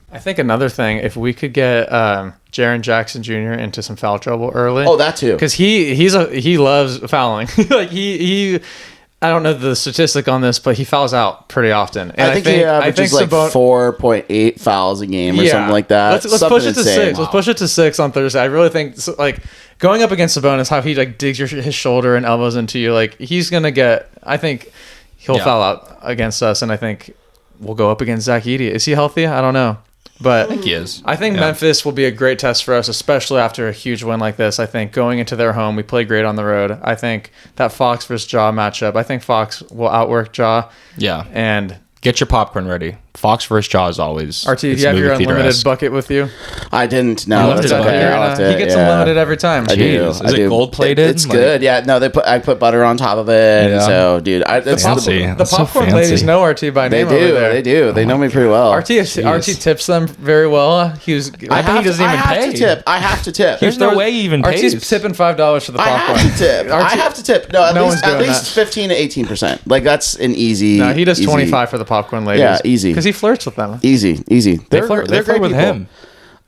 Speaker 3: I think another thing, if we could get Jaren Jackson Jr. into some foul trouble early.
Speaker 1: Oh, that too.
Speaker 3: Because he loves fouling. Like he I don't know the statistic on this, but he fouls out pretty often. And
Speaker 1: I think he averages like 4.8 fouls a game or something like that.
Speaker 3: Let's push it to 6. Let's push it to 6 on Thursday. I really think like going up against Sabonis, how he like digs his shoulder and elbows into you. Like he's gonna get. I think he'll foul out against us, and I think we'll go up against Zach Edey. Is he healthy? I don't know. But
Speaker 2: I think he is.
Speaker 3: I think Memphis will be a great test for us, especially after a huge win like this. I think going into their home, we play great on the road. I think that Fox versus Ja matchup, I think Fox will outwork Ja.
Speaker 2: Yeah.
Speaker 3: And
Speaker 2: get your popcorn ready. Fox versus Ja is always.
Speaker 3: RT, do you have your unlimited bucket with you?
Speaker 1: I didn't. No,
Speaker 3: that's okay. He gets unlimited every time.
Speaker 1: I do.
Speaker 2: Is it gold plated?
Speaker 1: It's good. Yeah. No, I put butter on top of it. Yeah. So, dude,
Speaker 3: the popcorn ladies know RT by name.
Speaker 1: They do. They know me pretty well.
Speaker 3: RT tips them very well. I bet he doesn't even pay.
Speaker 1: I have to tip.
Speaker 2: There's no way he even pays.
Speaker 3: RT's tipping $5 for the popcorn.
Speaker 1: I have to tip. No, at least 15 to 18%. Like that's an easy.
Speaker 3: No, he does 25 for the popcorn ladies.
Speaker 1: Yeah, easy.
Speaker 3: Because he flirts with them.
Speaker 1: Easy.
Speaker 2: They flirt with him.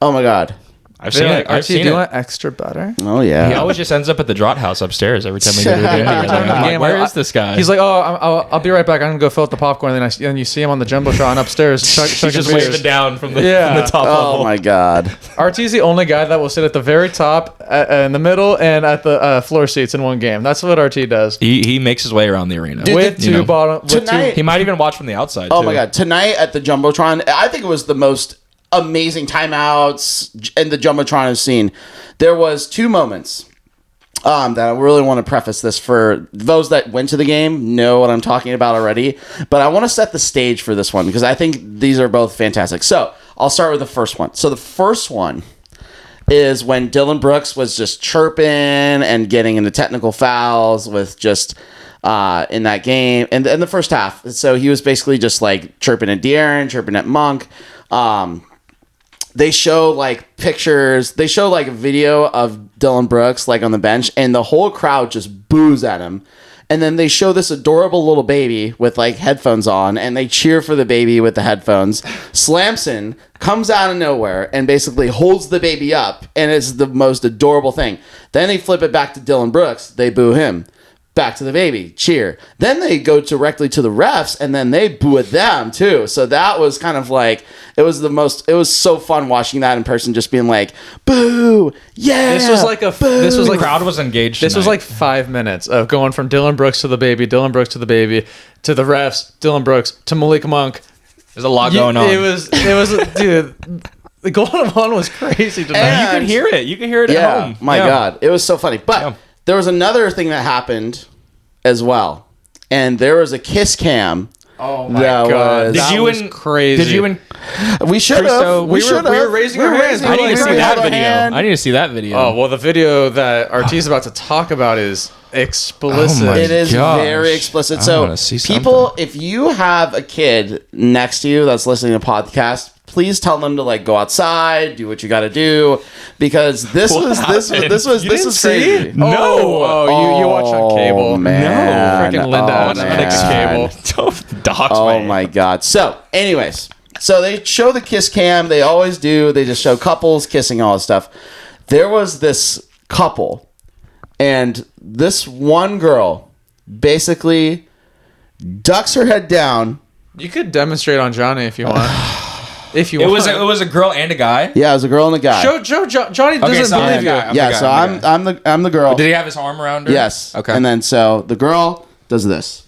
Speaker 1: Oh my god.
Speaker 2: I've seen it.
Speaker 3: RT, do you want extra butter?
Speaker 1: Oh yeah.
Speaker 2: He always just ends up at the draught house upstairs every time we go to the game. Where is this guy?
Speaker 3: He's like, I'll be right back. I'm gonna go fill out the popcorn. And then you see him on the jumbotron upstairs.
Speaker 2: He's just waving down from the top level.
Speaker 1: Oh my god.
Speaker 3: RT's the only guy that will sit at the very top, in the middle, and at the floor seats in one game. That's what RT does.
Speaker 2: He makes his way around the arena.
Speaker 3: With two bottom.
Speaker 1: Tonight,
Speaker 2: he might even watch from the outside.
Speaker 1: Oh my god. Tonight at the jumbotron, I think it was the most amazing timeouts and the jumbotron I've seen. There was 2 moments that I really want to preface this for those that went to the game know what I'm talking about already, but I want to set the stage for this one because I think these are both fantastic. So I'll start with the first one. So the first one is when Dylan Brooks was just chirping and getting into technical fouls with just in that game and in the first half. So he was basically just like chirping at De'Aaron, chirping at Monk. They show like pictures. They show like a video of Dylan Brooks like on the bench, and the whole crowd just boos at him. And then they show this adorable little baby with like headphones on, and they cheer for the baby with the headphones. Slamson comes out of nowhere and basically holds the baby up, and it's the most adorable thing. Then they flip it back to Dylan Brooks. They boo him. Back to the baby, cheer. Then they go directly to the refs, and then they boo at them too. So that was kind of like it was so fun watching that in person, just being like, "Boo, yeah!"
Speaker 3: This was like
Speaker 2: the crowd was engaged.
Speaker 3: This was like 5 minutes of going from Dylan Brooks to the baby, Dylan Brooks to the baby, to the refs, Dylan Brooks to Malik Monk.
Speaker 2: There's a lot going on.
Speaker 3: It was, dude. The going on was crazy tonight.
Speaker 2: And you could hear it. You could hear it at home.
Speaker 1: My God, it was so funny, but. There was another thing that happened as well. And there was a kiss cam.
Speaker 3: Oh my God.
Speaker 2: That was crazy.
Speaker 3: Did you and
Speaker 1: we should have.
Speaker 3: We were raising our hands.
Speaker 2: I need to see that video. I need to see that video.
Speaker 3: Oh, well, the video that RT's about to talk about is explicit.
Speaker 1: It is very explicit. So people, if you have a kid next to you that's listening to a podcast, please tell them to like go outside, do what you got to do, because this was crazy.
Speaker 3: No, you watch on cable.
Speaker 1: Oh, man.
Speaker 3: No, freaking Linda has
Speaker 2: cable.
Speaker 1: Oh my God. So, anyways, so they show the kiss cam. They always do. They just show couples kissing, all this stuff. There was this couple, and this one girl basically ducks her head down.
Speaker 3: You could demonstrate on Johnny if you want. If you
Speaker 2: It
Speaker 3: want.
Speaker 2: was a girl and a guy.
Speaker 1: Yeah, it was a girl and a guy.
Speaker 3: Johnny doesn't
Speaker 2: so
Speaker 3: believe you.
Speaker 1: I'm the girl.
Speaker 2: Did he have his arm around her?
Speaker 1: Yes.
Speaker 2: Okay.
Speaker 1: And then so the girl does this.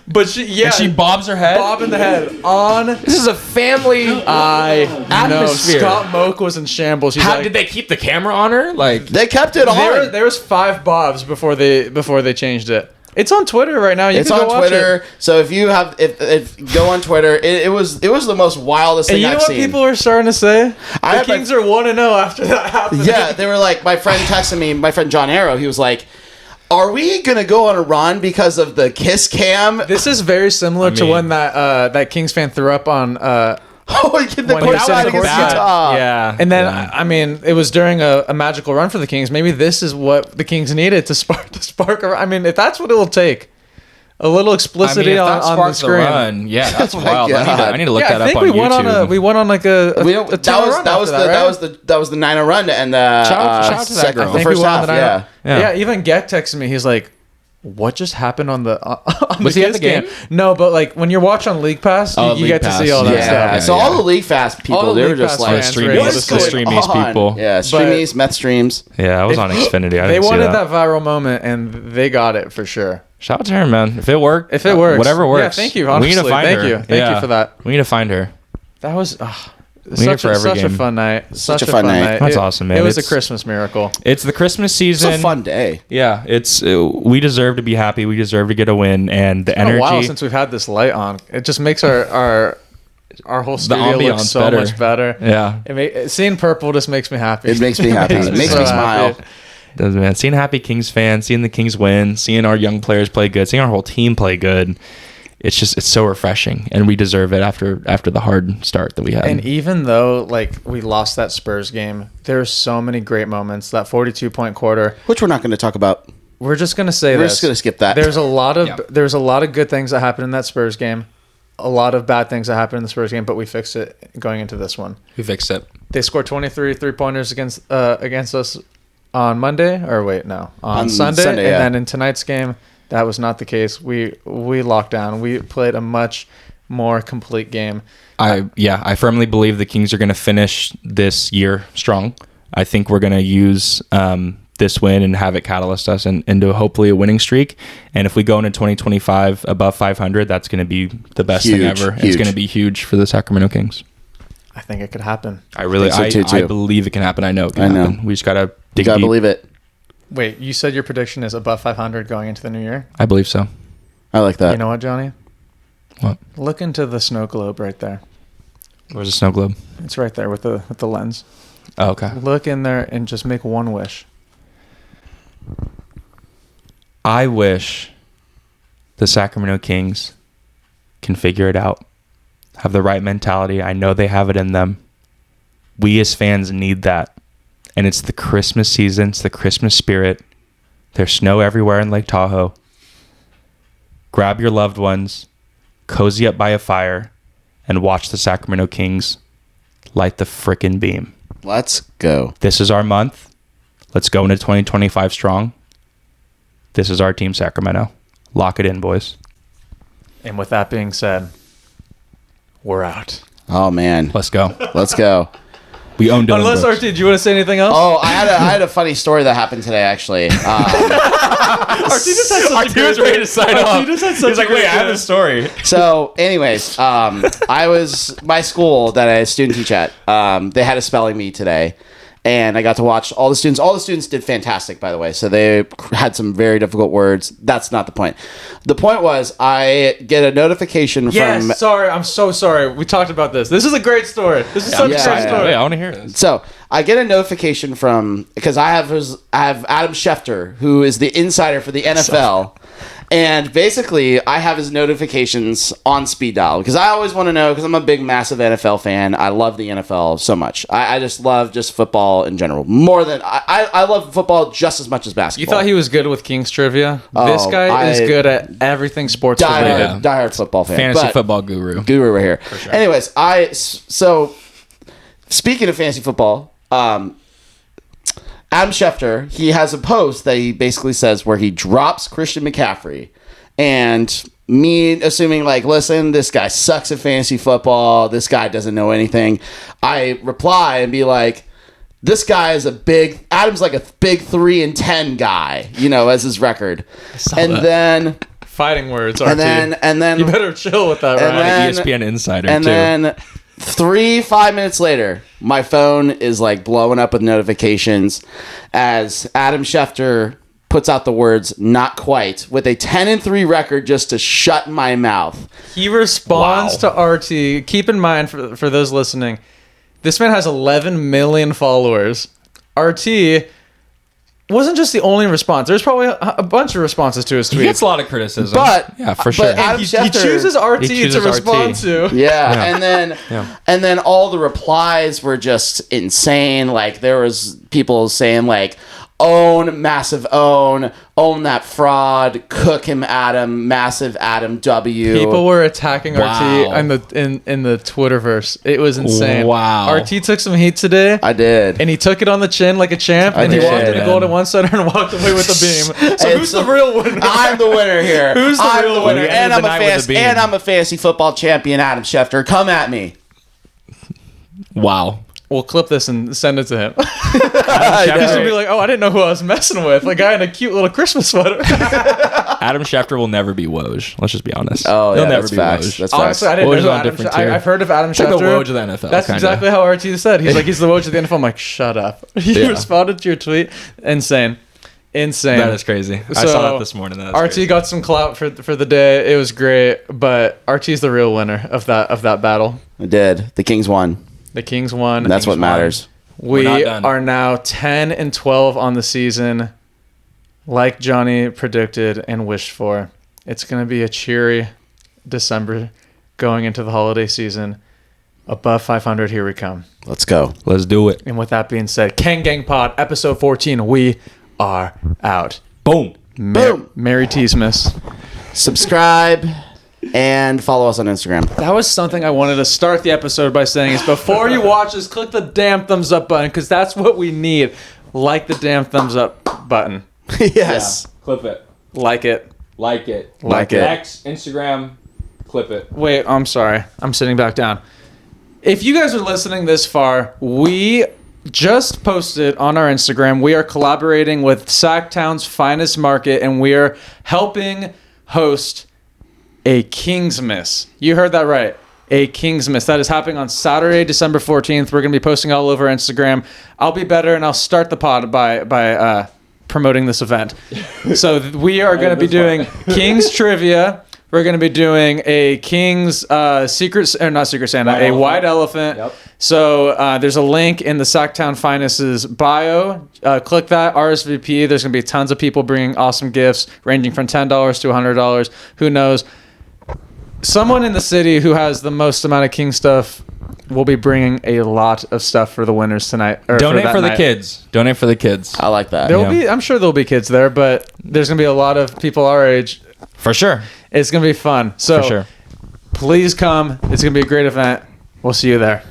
Speaker 3: But she
Speaker 2: bobs her head.
Speaker 3: bobbing the head on.
Speaker 2: This is a family atmosphere.
Speaker 3: Scott Moak was in shambles. He's
Speaker 2: How
Speaker 3: like,
Speaker 2: did they keep the camera on her? Like,
Speaker 1: They kept it on.
Speaker 3: There was 5 bobs before they changed it. It's on Twitter right now.
Speaker 1: It's
Speaker 3: can
Speaker 1: on
Speaker 3: go watch
Speaker 1: Twitter.
Speaker 3: it.
Speaker 1: So if you have, if go on Twitter, it was the most wildest
Speaker 3: And
Speaker 1: thing
Speaker 3: you know
Speaker 1: I've
Speaker 3: what
Speaker 1: seen.
Speaker 3: people are starting to say?
Speaker 1: I
Speaker 3: The
Speaker 1: have my-
Speaker 3: Kings are 1-0 after that happened.
Speaker 1: Yeah, they were like, my friend texted me, my friend John Arrow. He was like, "Are we gonna go on a run because of the kiss cam?"
Speaker 3: This is very similar to when that Kings fan threw up on.
Speaker 1: Oh, the
Speaker 3: When he
Speaker 1: court
Speaker 3: was
Speaker 1: side
Speaker 3: sitting
Speaker 1: against
Speaker 3: courtside.
Speaker 1: Utah.
Speaker 2: yeah.
Speaker 3: And then I mean, it was during a magical run for the Kings. Maybe this is what the Kings needed to spark. I mean, if that's what it will take, a little explicitity
Speaker 2: if that
Speaker 3: on the
Speaker 2: sparks
Speaker 3: screen.
Speaker 2: Run, yeah, that's
Speaker 1: Oh my
Speaker 2: wild.
Speaker 1: God.
Speaker 2: I need to look
Speaker 3: Yeah,
Speaker 2: that
Speaker 3: I think
Speaker 2: up
Speaker 3: we
Speaker 2: on
Speaker 3: went
Speaker 2: YouTube.
Speaker 3: we went on like a
Speaker 1: That was
Speaker 3: 10 run after
Speaker 1: that was the 9-0 run to end the
Speaker 2: Shout out to that girl.
Speaker 1: the
Speaker 3: I think
Speaker 1: first
Speaker 3: we went on
Speaker 1: half.
Speaker 3: the 9-0.
Speaker 1: Yeah.
Speaker 2: Yeah.
Speaker 3: Yeah, even Get texted me. He's like, "What just happened on the on
Speaker 2: Was
Speaker 3: the
Speaker 2: he at
Speaker 3: Kiss
Speaker 2: the game?
Speaker 3: No, but like when you're watching on League Pass, you
Speaker 2: League
Speaker 3: get
Speaker 2: Pass.
Speaker 3: to see all that
Speaker 1: Yeah,
Speaker 3: stuff.
Speaker 1: so
Speaker 2: yeah.
Speaker 1: all the League Fast people,
Speaker 3: All the
Speaker 1: they were
Speaker 3: League
Speaker 1: just
Speaker 3: Pass
Speaker 1: like,
Speaker 3: fans
Speaker 2: the
Speaker 3: were able
Speaker 1: what
Speaker 3: to
Speaker 1: is
Speaker 3: see it.
Speaker 1: going
Speaker 2: Streamies
Speaker 1: on?
Speaker 2: people.
Speaker 1: Yeah, Streamies, Meth Streams.
Speaker 2: Yeah, I was on Xfinity. I
Speaker 3: They
Speaker 2: didn't see
Speaker 3: wanted
Speaker 2: that.
Speaker 3: that viral moment, and they got it for sure.
Speaker 2: Shout out to her, man. If it worked,
Speaker 3: If it works.
Speaker 2: whatever works.
Speaker 3: Yeah, thank you,
Speaker 2: We need to
Speaker 3: honestly.
Speaker 2: find
Speaker 3: Thank
Speaker 2: her.
Speaker 3: you. Thank you for that.
Speaker 2: We need to find her.
Speaker 3: That was
Speaker 2: need it for every
Speaker 3: such a
Speaker 2: game.
Speaker 3: fun night.
Speaker 1: Such a fun night.
Speaker 2: That's awesome, man.
Speaker 3: It was a
Speaker 2: It's-
Speaker 3: Christmas miracle.
Speaker 2: It's the Christmas
Speaker 1: It's
Speaker 2: season.
Speaker 1: a fun day.
Speaker 2: Yeah, we deserve to be happy. We deserve to get a win, and the
Speaker 3: It's been a while
Speaker 2: energy.
Speaker 3: since we've had this light on. It just makes our whole studio look
Speaker 2: ambiance
Speaker 3: so
Speaker 2: better.
Speaker 3: much better.
Speaker 2: Yeah,
Speaker 3: Seeing purple just makes me happy.
Speaker 1: It makes me happy. It makes me smile.
Speaker 2: does, man. Seeing happy Kings fans, seeing the Kings win, seeing our young players play good, seeing our whole team play good. It's so refreshing, and we deserve it after the hard start that we had.
Speaker 3: And even though like we lost that Spurs game, there's so many great moments. That 42-point quarter.
Speaker 1: Which we're not going to talk about.
Speaker 3: We're just gonna say
Speaker 1: We're
Speaker 3: this.
Speaker 1: just going to skip that.
Speaker 3: There's a lot of good things that happened in that Spurs game. A lot of bad things that happened in the Spurs game, but we fixed it going into this one.
Speaker 2: we fixed it.
Speaker 3: They scored 23 3-pointers against us on Monday, or wait, no, on Sunday, and
Speaker 1: yeah.
Speaker 3: then in tonight's game, that was not the case. We locked down. We played a much more complete game.
Speaker 2: I firmly believe the Kings are going to finish this year strong. I think we're going to use this win and have it catalyst us into hopefully a winning streak. And if we go into 2025 above 500, that's going to be the best thing
Speaker 1: Huge,
Speaker 2: ever.
Speaker 1: huge.
Speaker 2: It's going to be huge for the Sacramento Kings.
Speaker 3: I think it could happen.
Speaker 1: I think so too.
Speaker 2: I believe it can happen. I know it can
Speaker 1: I know.
Speaker 2: happen. We just got to
Speaker 1: You
Speaker 2: dig
Speaker 1: got to
Speaker 2: deep.
Speaker 1: believe it.
Speaker 3: Wait, you said your prediction is above 500 going into the new year?
Speaker 2: I believe so.
Speaker 1: I like that.
Speaker 3: You know what, Johnny?
Speaker 2: What?
Speaker 3: Look into the snow globe right there.
Speaker 2: Where's the snow globe?
Speaker 3: It's right there with the lens.
Speaker 2: Oh, okay.
Speaker 3: Look in there and just make one wish.
Speaker 2: I wish the Sacramento Kings can figure it out, have the right mentality. I know they have it in them. We as fans need that. And it's the Christmas season. It's the Christmas spirit. There's snow everywhere in Lake Tahoe. Grab your loved ones, cozy up by a fire, and watch the Sacramento Kings light the frickin' beam.
Speaker 1: Let's go.
Speaker 2: This is our month. Let's go into 2025 strong. This is our team, Sacramento. Lock it in, boys.
Speaker 3: And with that being said, we're out.
Speaker 1: Oh, man.
Speaker 2: Let's go.
Speaker 1: Let's go.
Speaker 2: We own Dylan
Speaker 3: Unless
Speaker 2: Brooks.
Speaker 3: RT, do you want to say anything else?
Speaker 1: Oh, I had a funny story that happened today, actually.
Speaker 3: RT just had such a great
Speaker 2: was ready to sign
Speaker 3: RT
Speaker 2: off.
Speaker 3: just had such
Speaker 2: He's like,
Speaker 3: a great
Speaker 2: wait, I have
Speaker 3: day.
Speaker 2: a story.
Speaker 1: So, anyways, my school that I student teach at, they had a spelling bee today, and I got to watch all the students. All the students did fantastic, by the way. So they had some very difficult words. That's not the point. The point was I get a notification
Speaker 3: Yes,
Speaker 1: from.
Speaker 3: sorry. I'm so sorry. We talked about this. This is a great story. This is such a
Speaker 1: yeah,
Speaker 3: great
Speaker 1: yeah.
Speaker 3: story.
Speaker 2: I want to hear this.
Speaker 1: So I get a notification from because I have Adam Schefter, who is the insider for the NFL. And basically, I have his notifications on speed dial because I always want to know because I'm a big, massive NFL fan. I love the NFL so much. I just love just football in general. More than I love football just as much as
Speaker 3: You
Speaker 1: basketball.
Speaker 3: thought he was good with Kings trivia? This
Speaker 1: Oh,
Speaker 3: guy is
Speaker 1: I-
Speaker 3: good at everything sports related.
Speaker 1: diehard football fan.
Speaker 2: Fantasy
Speaker 1: But-
Speaker 2: football guru.
Speaker 1: guru right here. Anyways, so speaking of fantasy football, Adam Schefter, he has a post that he basically says where he drops Christian McCaffrey. And me assuming, like, listen, this guy sucks at fantasy football. This guy doesn't know anything. I reply and be like, this guy is Adam's like a big 3-10 guy, as his record. And then
Speaker 3: fighting words, RT.
Speaker 1: And then
Speaker 3: you better chill with that, right?
Speaker 2: ESPN insider,
Speaker 1: and
Speaker 2: too.
Speaker 1: then 5 minutes later, my phone is like blowing up with notifications as Adam Schefter puts out the words "not quite" with a 10-3 record just to shut my mouth.
Speaker 3: He responds to RT. Keep in mind, for those listening, this man has 11 million followers. RT wasn't just the only response. There's probably a bunch of responses to his tweet.
Speaker 2: He gets a lot of criticism.
Speaker 1: But
Speaker 2: yeah, for sure.
Speaker 1: Adam
Speaker 3: he
Speaker 1: Schefter,
Speaker 3: chooses RT to respond
Speaker 2: RT.
Speaker 3: to.
Speaker 1: Yeah. And then all the replies were just insane. Like, there was people saying like, massive own that fraud, cook him Adam, massive Adam W.
Speaker 3: People were attacking
Speaker 2: Wow.
Speaker 3: RT in the Twitterverse. It was insane.
Speaker 2: Wow.
Speaker 3: RT took some heat today.
Speaker 1: I did.
Speaker 3: And he took it on the chin like a champ, and he
Speaker 1: did,
Speaker 3: walked in the
Speaker 2: man.
Speaker 3: Golden One Center and walked away with the beam. So who's the real winner?
Speaker 1: I'm the winner here.
Speaker 3: Who's the
Speaker 1: I'm
Speaker 3: real
Speaker 1: the winner?
Speaker 3: winner?
Speaker 1: And
Speaker 2: The night with the beam.
Speaker 1: I'm a fantasy football champion, Adam Schefter. Come at me.
Speaker 2: Wow.
Speaker 3: We'll clip this and send it to him.
Speaker 2: Adam
Speaker 3: He's gonna be like, "Oh, I didn't know who I was messing with. A guy in a cute little Christmas sweater."
Speaker 2: Adam Schefter will never be Woj. Let's just be honest.
Speaker 1: Oh,
Speaker 2: He'll
Speaker 1: yeah,
Speaker 2: never
Speaker 1: that's
Speaker 2: be
Speaker 1: facts.
Speaker 2: Woj.
Speaker 1: That's
Speaker 3: Honestly,
Speaker 1: facts.
Speaker 3: I didn't
Speaker 2: Woj
Speaker 3: know
Speaker 2: is
Speaker 3: who
Speaker 2: on a
Speaker 3: Adam
Speaker 2: different
Speaker 3: Schefter.
Speaker 2: tier.
Speaker 3: I've heard of Adam
Speaker 2: It's like
Speaker 3: Schefter.
Speaker 2: the Woj of the NFL.
Speaker 3: That's
Speaker 2: kinda.
Speaker 3: exactly how RT said. He's like, he's the Woj of the NFL. I'm like, shut up. He
Speaker 2: Yeah.
Speaker 3: responded to your tweet. Insane.
Speaker 2: That is crazy. I saw that this morning. That is
Speaker 3: RT
Speaker 2: crazy.
Speaker 3: got some clout for the day. It was great, but RT's the real winner of that battle.
Speaker 1: I did. The Kings won.
Speaker 3: The Kings won.
Speaker 1: That's what
Speaker 2: Kings
Speaker 1: matters.
Speaker 3: We
Speaker 2: We're not done.
Speaker 3: are now 10-12 on the season, like Johnny predicted and wished for. It's going to be a cheery December going into the holiday season. Above 500, here we come.
Speaker 1: Let's go.
Speaker 2: Let's do it.
Speaker 3: And with that being said, Kang Gang Pod, episode 14, we are out.
Speaker 2: Boom.
Speaker 1: Boom.
Speaker 3: Merry Teasmas.
Speaker 1: Subscribe and follow us on Instagram.
Speaker 3: That was something I wanted to start the episode by saying is before you watch this, click the damn thumbs up button because that's what we need. Like the damn thumbs up button.
Speaker 1: Yes.
Speaker 2: Clip it.
Speaker 3: Like it.
Speaker 2: Like it.
Speaker 1: Like it.
Speaker 2: X, Instagram, clip it.
Speaker 3: Wait, I'm sorry. I'm sitting back down. If you guys are listening this far, we just posted on our Instagram. We are collaborating with Sacktown's Finest Market, and we are helping host a Kingsmas. You heard that right. A Kingsmas. That is happening on Saturday, December 14th. We're going to be posting all over Instagram. I'll be better, and I'll start the pod by promoting this event. So we are going to be doing Kings Trivia. We're going to be doing a King's not Secret Santa, a white elephant.
Speaker 2: Yep.
Speaker 3: So there's a link in the Sacktown Finest's bio. Click that, RSVP. There's going to be tons of people bringing awesome gifts ranging from $10 to $100. Who knows? Someone in the city who has the most amount of King stuff will be bringing a lot of stuff for the winners tonight.
Speaker 2: Donate for the
Speaker 3: night.
Speaker 2: kids. Donate for the kids.
Speaker 1: I like that.
Speaker 3: There will be. I'm sure there'll be kids there, but there's going to be a lot of people our age.
Speaker 2: For sure.
Speaker 3: It's going to be fun. So
Speaker 2: For sure.
Speaker 3: please come. It's going to be a great event. We'll see you there.